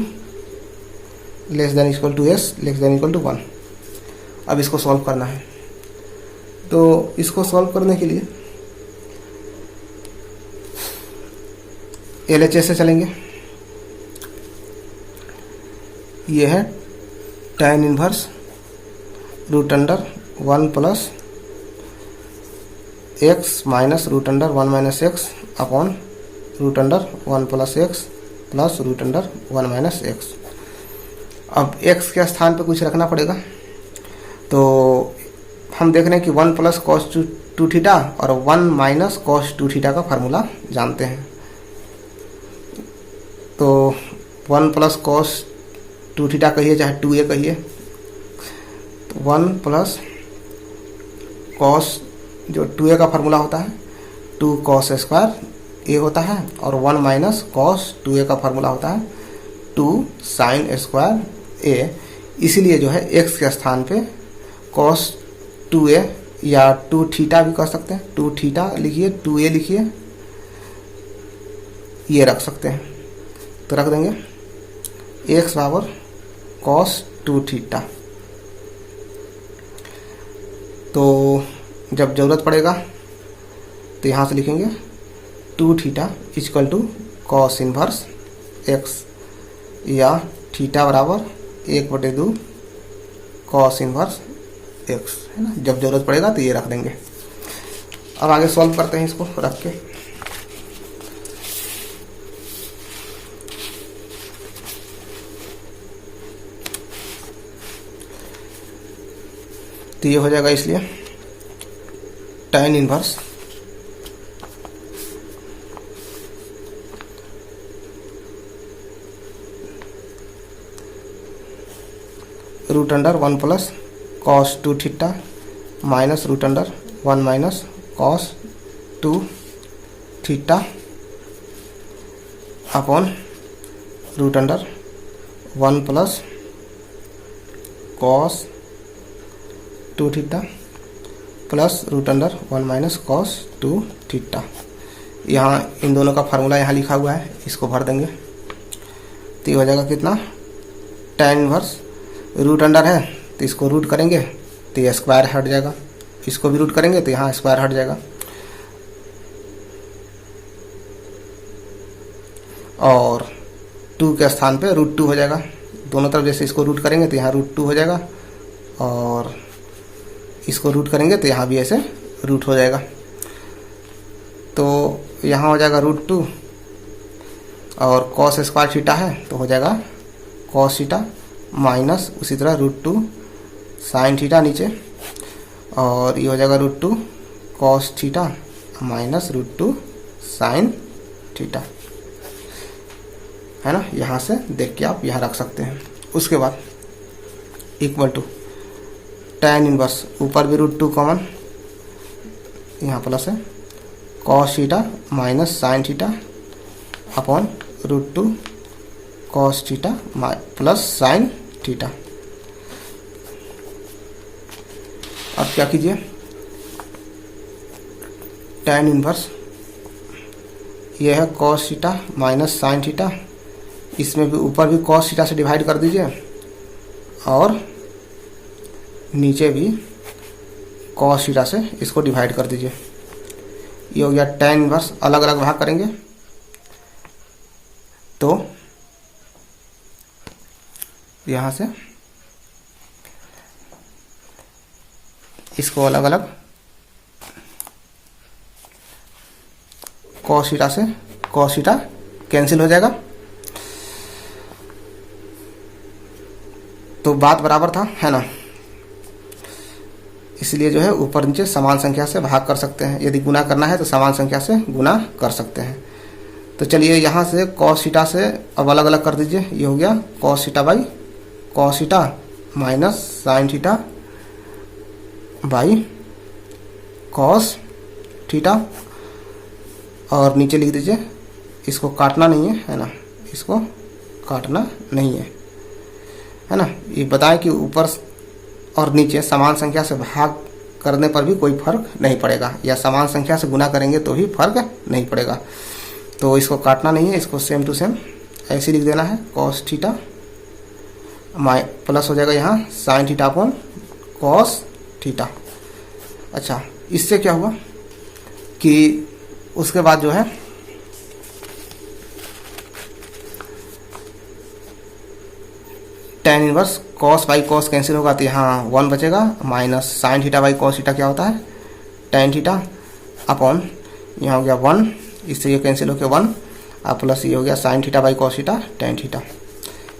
less than equal to x less than equal to 1। अब इसको solve करना है, तो इसको solve करने के लिए LHS से चलेंगे। ये है tan inverse root under 1 plus x minus root under 1 minus x upon root under 1 plus x plus root under 1 minus x. अब x के स्थान पे कुछ रखना पड़ेगा, तो हम देख रहे हैं कि 1 प्लस कॉस 2 थीटा और 1 माइनस कॉस 2 थीटा का फार्मूला जानते हैं। तो 1 प्लस कॉस 2 थीटा कहिए चाहे 2a कहिए, तो 1 प्लस कॉस जो 2a का फार्मूला होता है 2 कॉस स्क्वायर a होता है, और 1 माइनस कॉस 2a का फार्मूला होता है 2 साइन स्क्वायर a। इसीलिए जो है x के स्थान पे कॉस 2a या 2 थीटा भी कह सकते हैं, 2 थीटा लिखिए 2a लिखिए, ये रख सकते हैं। तो रख देंगे x बराबर कॉस 2 थीटा। तो जब ज़रूरत पड़ेगा तो यहाँ से लिखेंगे 2 theta equal to cos inverse x, या थीटा बराबर 1/2 कॉस इनवर्स x, है ना। जब ज़रूरत पड़ेगा तो ये रख देंगे। अब आगे सॉल्व करते हैं इसको रख के। तो ये हो जाएगा, इसलिए tan inverse root under 1 plus cos 2 theta minus root under 1 minus cos 2 theta upon root under 1 plus cos 2 theta plus root under 1 minus cos 2 theta. यहाँ इन दोनों का फार्मूला यहाँ लिखा हुआ है, इसको भर देंगे। तो ये हो जाएगा कितना, tan इनवर्स रूट अंडर है तो इसको रूट करेंगे तो ये स्क्वायर हट जाएगा, इसको भी रूट करेंगे तो यहाँ स्क्वायर हट जाएगा, और 2 के स्थान पे √2 हो जाएगा। दोनों तरफ जैसे इसको रूट करेंगे तो यहाँ √2 हो जाएगा, और इसको रूट करेंगे तो यहाँ भी ऐसे रूट हो जाएगा। तो यहाँ हो जाएगा √2, और कॉस स्क्वायर थीटा है तो हो जाएगा कॉस थीटा माइनस उसी तरह √2 साइन थीटा नीचे, और ये हो जाएगा √2 cos theta minus √2 sine theta, है ना। यहाँ से देख के आप यहाँ रख सकते हैं। उसके बाद इक्वल टू tan इनवर्स, ऊपर भी √2 कॉमन, यहाँ प्लस है cos theta minus sine theta upon √2 cos theta plus sine theta. अब क्या कीजिए, tan इनवर्स ये है cos theta minus sine theta, इसमें भी ऊपर भी कॉस थीटा से डिवाइड कर दीजिए, और नीचे भी कॉस थीटा से इसको डिवाइड कर दीजिए। ये हो गया tan इनवर्स। अलग अलग भाग करेंगे तो यहाँ से इसको अलग अलग कॉस थीटा से कॉस थीटा कैंसिल हो जाएगा। तो बात बराबर था, है ना। इसलिए जो है ऊपर नीचे समान संख्या से भाग कर सकते हैं। यदि गुना करना है तो समान संख्या से गुना कर सकते हैं। तो चलिए यहाँ से कॉस थीटा से अब अलग अलग कर दीजिए। ये हो गया cos theta by cos theta minus sign theta by cos theta, और नीचे लिख दीजिए, इसको काटना नहीं है ना, इसको काटना नहीं है ना। ये बताएं कि ऊपर और नीचे समान संख्या से भाग करने पर भी कोई फर्क नहीं पड़ेगा, या समान संख्या से गुना करेंगे तो भी फर्क नहीं पड़ेगा। तो इसको काटना नहीं है, इसको सेम टू सेम ऐसे लिख देना है। कॉस थीटा प्लस हो जाएगा यहाँ sine theta upon cos theta. अच्छा, इससे क्या हुआ कि उसके बाद जो है tan inverse cos by cos cancel होगा, तो यहाँ 1 बचेगा, minus sign theta by cos theta क्या होता है tan थीटा अपॉन यहाँ हो गया 1, इससे ये कैंसिल हो गया 1, और प्लस ये हो गया sine theta by cos theta tan theta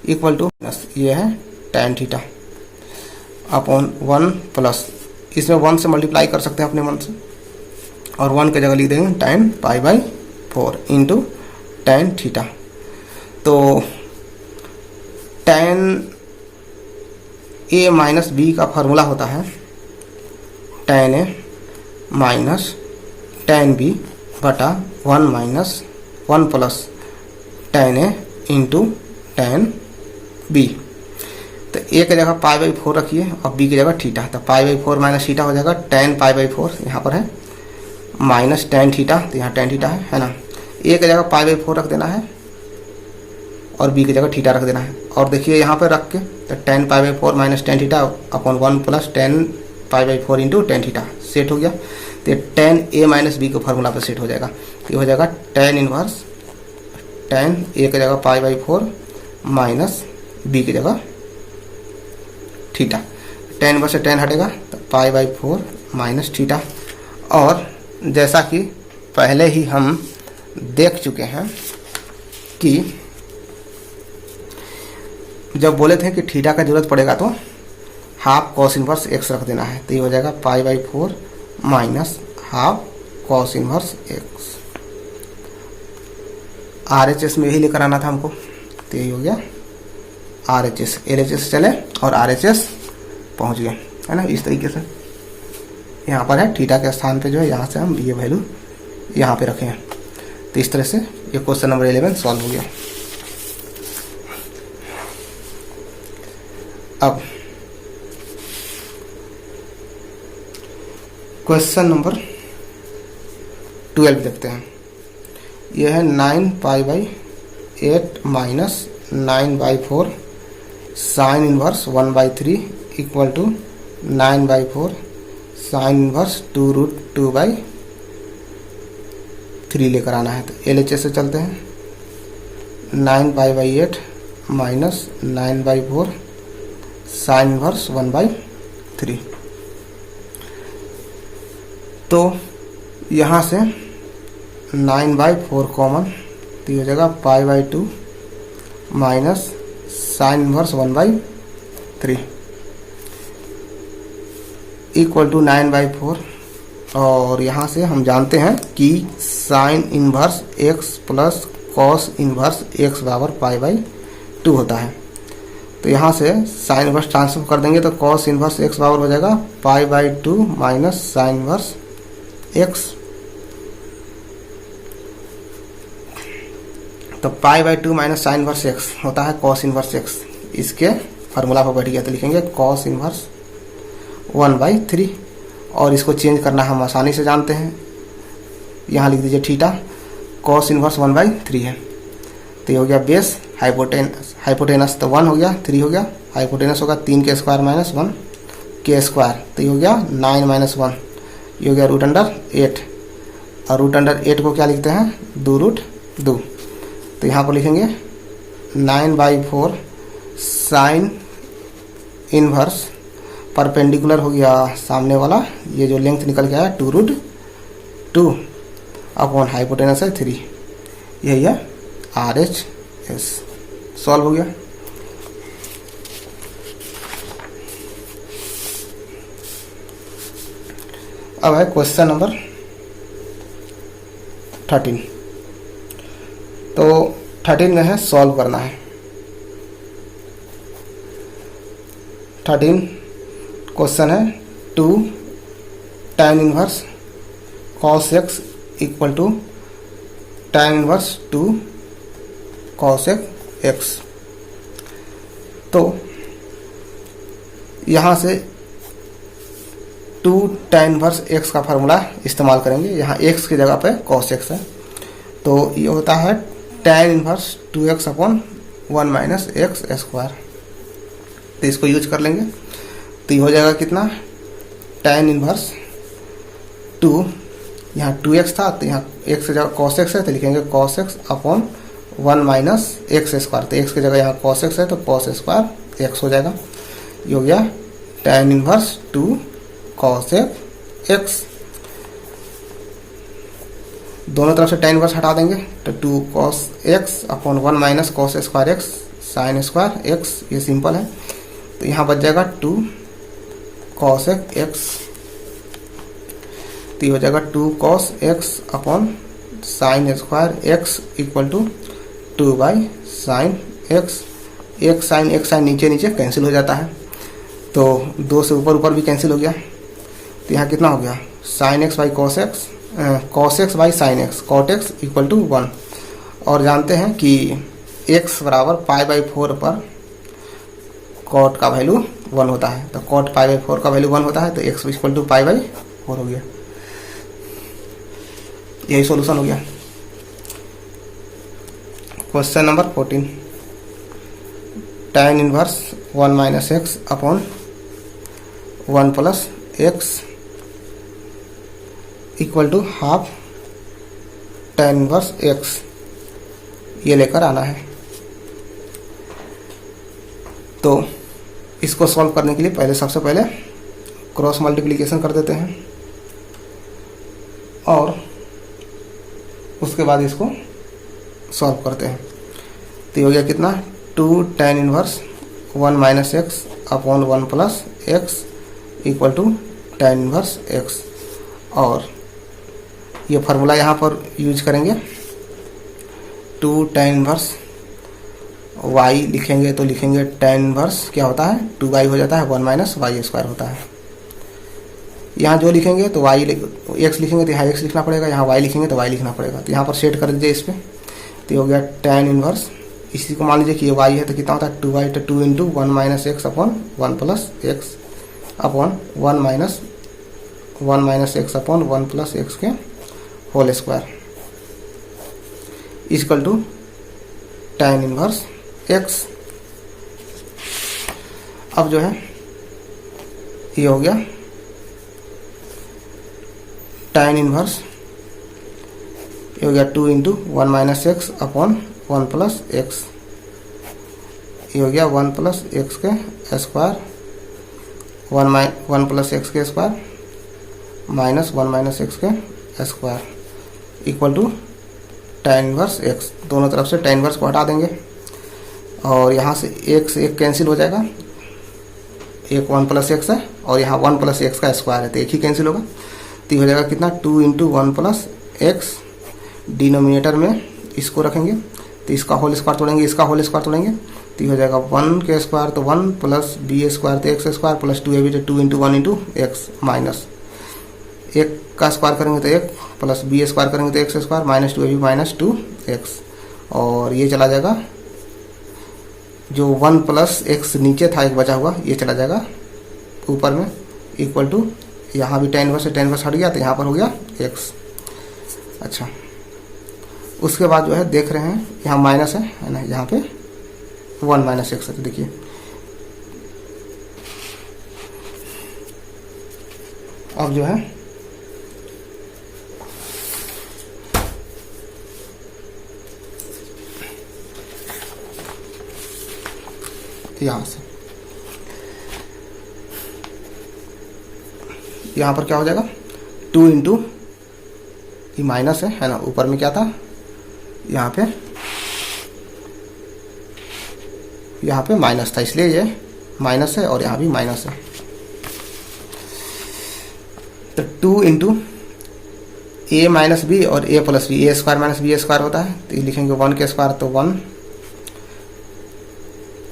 equal to ये है tan थीटा अपॉन 1 प्लस, इसमें 1 से मल्टीप्लाई कर सकते हैं अपने मन से, और 1 की जगह लिख देंगे tan pi by 4 into tan theta. तो tan a माइनस बी का फार्मूला होता है tan a minus tan b बटा 1 minus 1 plus tan a into tan b। तो a की जगह पाई बाई 4 रखिए और b की जगह थीटा, तो पाई बाई 4 माइनस थीटा हो जाएगा tan पाई बाई 4 यहाँ पर है, माइनस tan थीटा, तो यहाँ tan थीटा है ना। a की जगह पाई बाई 4 रख देना है और b की जगह थीटा रख देना है, और देखिए यहाँ पर रख के तो tan pi by 4 minus tan theta upon 1 plus tan pi by 4 into tan theta set हो गया। तो tan a माइनस बी के फार्मूला पर सेट हो जाएगा। तो ये हो जाएगा tan इनवर्स tan a की जगह पाई बाई 4 माइनस b की जगह थीटा, tan इनवर्स से tan हटेगा तो पाई बाई 4 माइनस थीटा। और जैसा कि पहले ही हम देख चुके हैं कि जब बोले थे कि थीटा का जरूरत पड़ेगा तो हाफ कॉस इनवर्स x रख देना है, तो ये हो जाएगा pi by 4 minus half cos inverse x। RHS में यही लेकर आना था हमको, तो यही हो गया RHS, LHS चले और RHS पहुंच गए, है ना। इस तरीके से यहाँ पर है थीटा के स्थान पे जो है यहाँ से हम ये वैल्यू यहाँ पे रखे हैं। तो इस तरह से ये क्वेश्चन नंबर 11 सॉल्व हो गया। अब क्वेश्चन नंबर 12 देखते हैं। यह है 9 pi by 8 minus 9 by 4 sine inverse 1 by 3 equal to 9 by 4 sine inverse 2 root 2 by 3 लेकर आना है। तो LHS से चलते हैं। 9 pi by 8 minus 9 by 4 sine inverse 1 by 3। तो यहाँ से 9 बाई 4 कॉमन, तो ये हो जाएगा pi by 2 minus sine inverse 1 by 3 equal to 9 by 4। और यहाँ से हम जानते हैं कि sine inverse x plus cos inverse x बराबर पाई बाई 2 होता है। तो यहाँ से साइन इनवर्स ट्रांसफर कर देंगे तो कॉस इनवर्स x बराबर हो जाएगा pi by 2 minus sine inverse x। तो पाई by 2 minus sine inverse x होता है कॉस इनवर्स x। इसके फार्मूला पर बैठ गया तो लिखेंगे कॉस इनवर्स 1 बाई 3, और इसको चेंज करना हम आसानी से जानते हैं। यहाँ लिख दीजिए थीटा, कॉस इनवर्स 1 बाई 3 है, तो ये हो गया बेस, हाइपोटेनस तो 1 हो गया, 3 हो गया, हाइपोटेनस होगा 3 के स्क्वायर माइनस 1 के स्क्वायर, तो ये हो गया 9 माइनस 1, ये हो गया रूट अंडर 8, और रूट अंडर 8 को क्या लिखते हैं 2 रूट 2। तो यहाँ पर लिखेंगे 9 बाई 4 साइन इनवर्स परपेंडिकुलर हो गया सामने वाला, ये जो लेंथ निकल के आया 2√2 अपॉन हाइपोटेनस है 3, यही है RHS। सॉल्व हो गया। अब है क्वेश्चन नंबर 13। तो 13 में है सॉल्व करना है। 13 क्वेश्चन है 2 tan inverse cos x equal to tan inverse 2 cos x। तो यहाँ से 2 tan इनवर्स x का फार्मूला इस्तेमाल करेंगे। यहाँ x की जगह पे cos x है, तो ये होता है tan inverse 2x upon 1 minus x square. तो इसको यूज कर लेंगे, तो ये हो जाएगा कितना, tan इनवर्स 2, यहाँ 2x था तो यहाँ x की जगह cos x है तो लिखेंगे cos x अपॉन 1 माइनस एक्स स्क्वायर। तो x की जगह यहाँ cos x है तो cos स्क्वायर x हो जाएगा। ये हो गया tan इनवर्स 2 cos x। दोनों तरफ से tan इनवर्स हटा देंगे तो 2 cos x अपॉन 1 minus cos square x sin square x, ये सिंपल है। तो यहाँ बच जाएगा 2 cos x, तो ये हो जाएगा 2 cos x upon sin square x equal to 2 by sine x। एक साइन नीचे नीचे कैंसिल हो जाता है, तो 2 से ऊपर ऊपर भी कैंसिल हो गया। तो यहाँ कितना हो गया, sine x by cos x by sine x, cot x equal to 1। और जानते हैं कि x बराबर पाई बाई 4 पर cot का वैल्यू 1 होता है, तो cot पाई बाई 4 का वैल्यू 1 होता है, तो x equal to pi by 4 हो गया। यही सॉल्यूशन हो गया। Question number 14, tan inverse 1 minus x upon 1 plus x equal to half tan inverse x, ये लेकर आना है। तो इसको सॉल्व करने के लिए पहले सबसे पहले क्रॉस मल्टीप्लिकेशन कर देते हैं और उसके बाद इसको सॉल्व करते हैं। तो ये हो गया कितना, 2 tan inverse 1 minus x upon 1 plus x equal to tan inverse x. और ये फार्मूला यहाँ पर यूज करेंगे, 2 tan इनवर्स y लिखेंगे तो लिखेंगे tan इनवर्स क्या होता है, 2y हो जाता है, 1 माइनस वाई स्क्वायर होता है। यहाँ जो लिखेंगे तो y x लिखेंगे तो यहाँ x लिखना पड़ेगा, यहाँ y लिखेंगे तो y लिखना पड़ेगा। तो यहाँ पर सेट कर दीजिए इस पर, तो ये हो गया tan इनवर्स, इसी को मान लीजिए कि ये y है तो कितना होता है 2y, तो 2 into 1 minus x upon 1 plus x upon 1 minus x upon 1 plus x के whole square equal to tan inverse x. अब जो है ये हो गया tan इनवर्स, ये हो गया 2 into 1 minus x upon 1 plus x, ये हो गया 1 प्लस एक्स के स्क्वायर, 1 प्लस एक्स के स्क्वायर माइनस 1 माइनस एक्स के square equal to tan inverse x. दोनों तरफ से tan इनवर्स को हटा देंगे और यहाँ से एक कैंसिल हो जाएगा, एक 1 प्लस एक्स है और यहाँ 1 प्लस एक्स का स्क्वायर है तो एक ही कैंसिल होगा। तो हो जाएगा कितना, 2 इंटू 1 प्लस एक्स, डिनोमिनेटर में इसको रखेंगे तो इसका होल स्क्वायर तोड़ेंगे, इसका होल स्क्वायर तोड़ेंगे तो हो जाएगा 1 के स्क्वायर तो 1 प्लस बी स्क्वायर तो एक्स स्क्वायर प्लस 2ab तो 2 इंटू 1 इंटू एक्स माइनस एक का स्क्वायर करेंगे तो 1 प्लस बी स्क्वायर करेंगे तो x square minus 2ab minus 2x। और ये चला जाएगा, जो 1 प्लस एक्स नीचे था एक बचा हुआ ये चला जाएगा ऊपर में इक्वल टू, यहाँ भी tan इनवर्स से tan इनवर्स हट गया तो यहाँ पर हो गया x। अच्छा, उसके बाद जो है देख रहे हैं यहाँ माइनस है ना, यहाँ पे 1 माइनस एक्स है। तो देखिए अब जो है यहाँ से यहाँ पर क्या हो जाएगा 2 इंटू ये माइनस है ना, ऊपर में क्या था यहाँ पे माइनस था, इसलिए ये माइनस है और यहाँ भी माइनस है। तो 2 इंटू ए माइनस बी और a plus B, A square minus b square होता है, तो ये लिखेंगे 1 के स्क्वायर, तो 1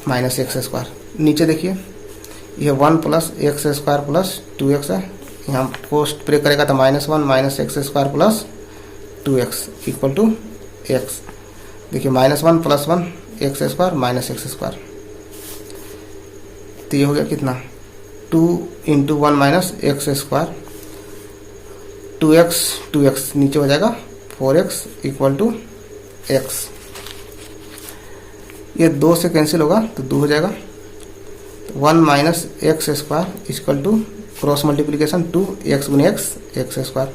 माइनस एक्स स्क्वायर। नीचे देखिए ये 1 plus x square plus 2x है, यहाँ पोस्ट ब्रेक करेगा तो -1 minus x square plus 2x equal to x. देखिए -1 plus 1 x square minus x square, तो ये हो गया कितना 2 into 1 minus x square, 2x नीचे हो जाएगा 4x इक्वल टू x। ये 2 से कैंसिल होगा तो 2 हो जाएगा, 1 minus x square equal to cross multiplication 2x गुने एक्स स्क्वायर।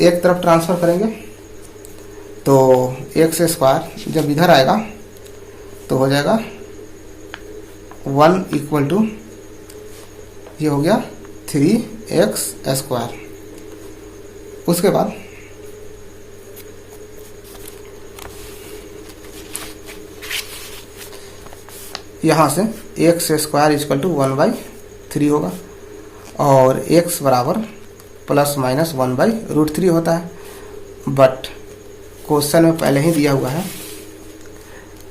एक तरफ ट्रांसफर करेंगे तो एक्स स्क्वायर जब इधर आएगा तो हो जाएगा 1 इक्वल टू ये हो गया 3x स्क्वायर। उसके बाद यहाँ से एक्स स्क्वायर इक्वल टू 1/3 होगा और x बराबर प्लस माइनस 1/√3 होता है। बट क्वेश्चन में पहले ही दिया हुआ है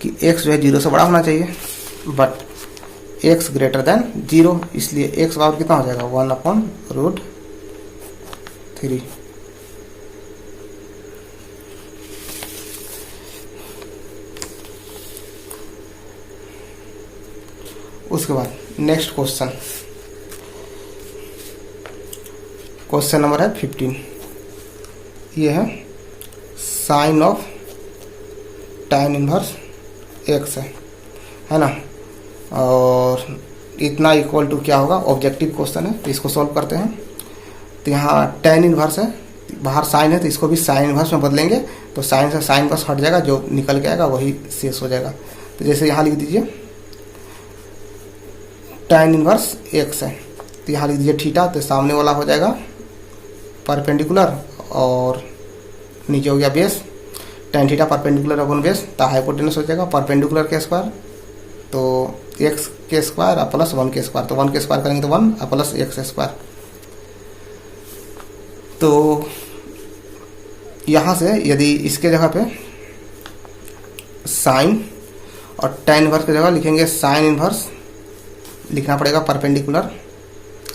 कि x जो है 0 से बड़ा होना चाहिए, बट x ग्रेटर देन 0, इसलिए x बराबर कितना हो जाएगा 1/√3। उसके बाद नेक्स्ट क्वेश्चन नंबर है 15। ये है sine of tan inverse x है ना, और इतना इक्वल टू क्या होगा, ऑब्जेक्टिव क्वेश्चन है तो इसको सॉल्व करते हैं। तो यहाँ tan इनवर्स है, बाहर साइन है तो इसको भी साइन इनवर्स में बदलेंगे तो साइन से साइन इनवर्स हट जाएगा, जो निकल के आएगा वही शेष हो जाएगा। तो जैसे यहाँ लिख दीजिए tan इनवर्स x है, तो यहाँ लिख दीजिए थीटा, तो सामने वाला हो जाएगा परपेंडिकुलर और नीचे हो गया base, tan theta perpendicular upon base, तो हाइपोटेनस हो जाएगा परपेंडिकुलर के स्क्वायर, तो x के स्क्वायर और प्लस 1 के स्क्वायर, तो 1 के स्क्वायर करेंगे तो 1 और प्लस x स्क्वायर। तो यहाँ से यदि इसके जगह पे साइन और tan इनवर्स की जगह लिखेंगे साइन इनवर्स, लिखना पड़ेगा परपेंडिकुलर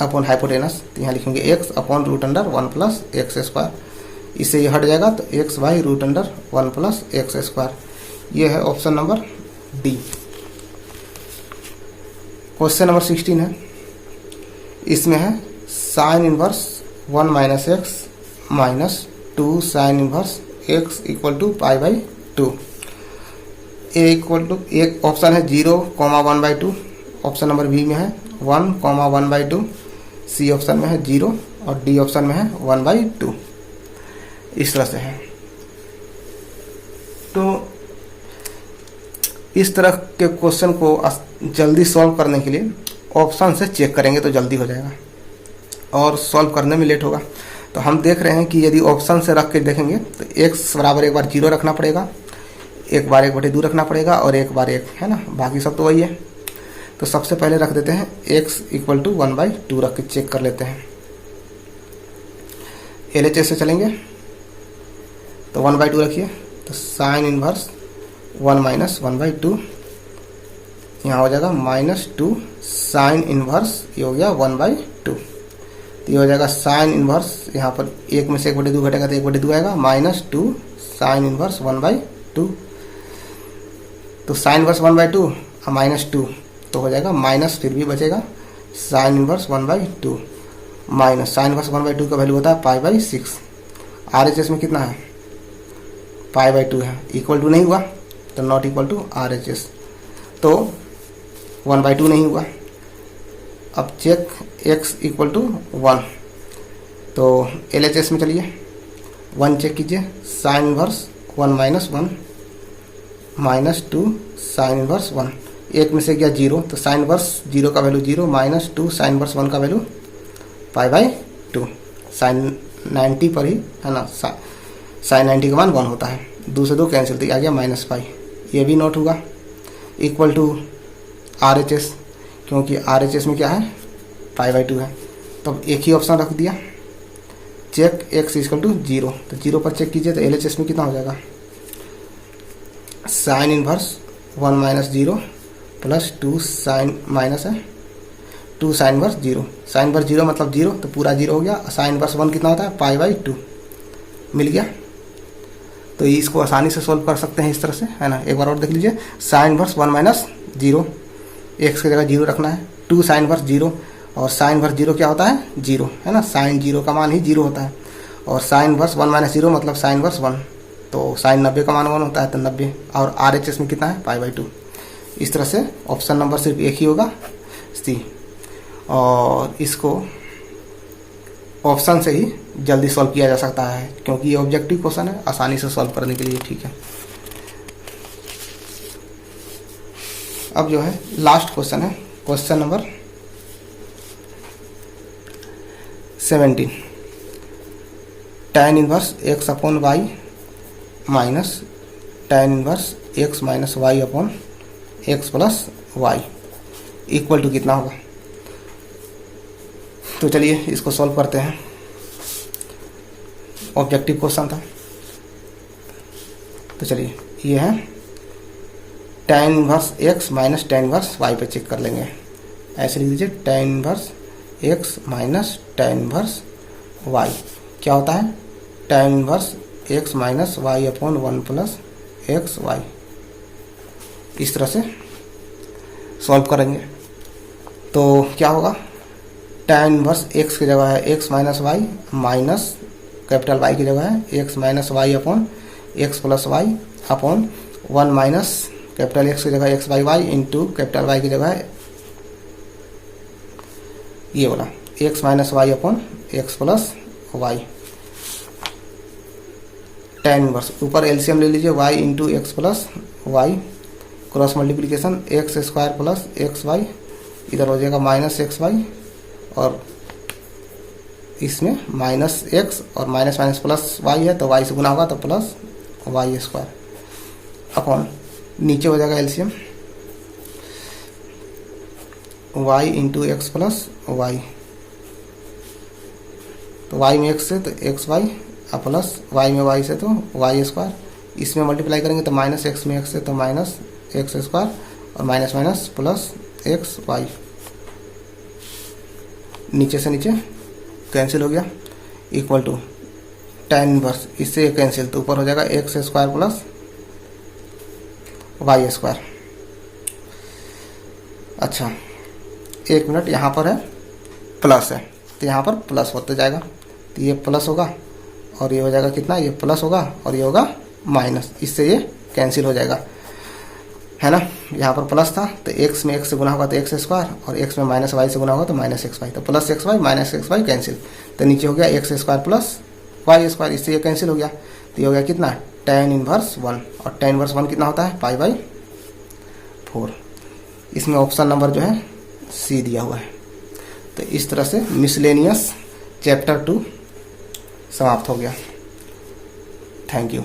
अपॉन हाइपोटेनस, तो यहाँ लिखेंगे x अपॉन √1 प्लस एक्स स्क्वायर, इससे ये हट जाएगा तो x/√1 प्लस एक्स स्क्वायर। ये है option number D. Question number 16 है, इसमें है sine inverse 1 minus x minus 2 sine inverse x equal to π/2। A equal to एक ऑप्शन है 0,1/2, ऑप्शन नंबर बी में है 1,1/2, सी ऑप्शन में है 0 और डी ऑप्शन में है 1/2। इस तरह से है। तो इस तरह के क्वेश्चन को जल्दी सॉल्व करने के लिए ऑप्शन से चेक करेंगे तो जल्दी हो जाएगा और सॉल्व करने में लेट होगा। तो हम देख रहे हैं कि यदि ऑप्शन से रख के देखेंगे तो x बराबर एक बार 0 रखना पड़ेगा, एक बार 1/2 रखना पड़ेगा और एक बार 1 है ना, बाकी सब तो वही है। तो सबसे पहले रख देते हैं x इक्वल टू 1/2 रख के चेक कर लेते हैं। LHS से चलेंगे तो 1/2 रखिए, तो साइन इनवर्स 1 माइनस 1/2, यहाँ हो जाएगा -2 साइन इनवर्स, ये हो गया 1/2। तो ये हो जाएगा साइन इनवर्स, यहाँ पर 1 में से 1/2 घटेगा तो 1/2 आएगा, -2 साइन इनवर्स 1/2। तो साइन इनवर्स 1/2 और -2 तो हो जाएगा माइनस, फिर भी बचेगा sine inverse 1/2 minus sine inverse 1/2 का वैल्यू होता है π/6। RHS में कितना है π/2 है, इक्वल टू नहीं हुआ तो नॉट इक्वल टू RHS, तो 1/2 नहीं हुआ। अब चेक x इक्वल टू 1, तो LHS में चलिए 1 चेक कीजिए, sign inverse 1 minus 1 -2 sine inverse 1, 1 में से गया 0 तो साइन इनवर्स 0 का वैल्यू 0, -2 साइन इनवर्स 1 का वैल्यू पाई बाई 2, साइन 90 पर ही है ना, साइन 90 का मान 1 होता है। 2 से 2 कैंसिल, तो आ गया माइनस पाई, ये भी नोट होगा। इक्वल टू RHS, क्योंकि RHS में क्या है, पाई बाई 2 है, तब एक ही ऑप्शन रख दिया। चेक x इक्वल टू 0, तो 0 पर चेक कीजिए, तो LHS में कितना हो जाएगा, sine inverse 1 minus 0 plus 2 sine minus है 2 साइन इनवर्स 0, साइन इनवर्स 0 मतलब 0, तो पूरा 0 हो गया। साइन इनवर्स 1 कितना होता है, पाई बाई 2 मिल गया। तो इसको आसानी से सोल्व कर सकते हैं इस तरह से, है ना। एक बार और देख लीजिए, साइन इनवर्स 1 माइनस 0, एक्स की जगह 0 रखना है, 2 साइन इनवर्स 0, और साइन इनवर्स 0 क्या होता है, 0, है ना, साइन 0 का मान ही 0 होता है। और साइन इनवर्स 1 माइनस 0 मतलब साइन इनवर्स 1, तो साइन 90 का मान 1 होता है, तो 90, और RHS में कितना है, पाई बाई 2। इस तरह से ऑप्शन नंबर सिर्फ एक ही होगा, सी। और इसको ऑप्शन से ही जल्दी सॉल्व किया जा सकता है, क्योंकि ये ऑब्जेक्टिव क्वेश्चन है, आसानी से सॉल्व करने के लिए ठीक है। अब जो है लास्ट क्वेश्चन है, question number 17, tan inverse x upon y minus tan inverse x minus y upon x plus y equal to कितना होगा। तो चलिए इसको सॉल्व करते हैं, ऑब्जेक्टिव क्वेश्चन था। तो चलिए ये है tan inverse x minus tan inverse y पे चेक कर लेंगे। ऐसे लिख दीजिए, tan inverse x minus tan inverse y क्या होता है, tan inverse x minus y upon 1 plus x y. इस तरह से सॉल्व करेंगे तो क्या होगा, tan इनवर्स x की जगह है x minus y minus capital Y की जगह है x minus y upon x plus y upon 1 minus capital X की जगह x by y into capital Y की जगह है ये वाला x minus y upon x plus y. tan inverse ऊपर एलसीएम ले लीजिए, y into x plus y, cross multiplication x square plus x y, इधर हो जाएगा माइनस एक्स वाई, और इसमें माइनस एक्स और माइनस माइनस प्लस वाई है, तो वाई से गुना होगा तो प्लस वाई स्क्वायर अपॉन नीचे हो जाएगा LCM y into x plus y, तो y में x से तो एक्स वाई प्लस y में y से तो वाई स्क्वायर, इसमें मल्टीप्लाई करेंगे तो माइनस एक्स में x से तो माइनस एक्स स्क्वायर और minus minus plus x y, नीचे से नीचे कैंसिल हो गया, इक्वल टू tan इनवर्स इससे कैंसिल तो ऊपर हो जाएगा x square plus y square. अच्छा एक मिनट, यहाँ पर है प्लस है तो यहाँ पर प्लस होते जाएगा, तो ये प्लस होगा और ये हो जाएगा कितना, ये प्लस होगा और ये होगा माइनस, इससे ये कैंसिल हो जाएगा, है ना। यहाँ पर प्लस था तो x में x से गुना होगा तो एक्स स्क्वायर और x में माइनस वाई से गुना होगा तो माइनस एक्स वाई, तो plus x y minus x y cancel, तो नीचे हो गया x square plus y square, इससे ये कैंसिल हो गया, तो ये हो गया कितना, tan इनवर्स 1, और tan इनवर्स 1 कितना होता है, पाई बाई 4। इसमें ऑप्शन नंबर जो है सी दिया हुआ है। तो इस तरह से मिसलेनियस चैप्टर 2 समाप्त हो गया। Thank you.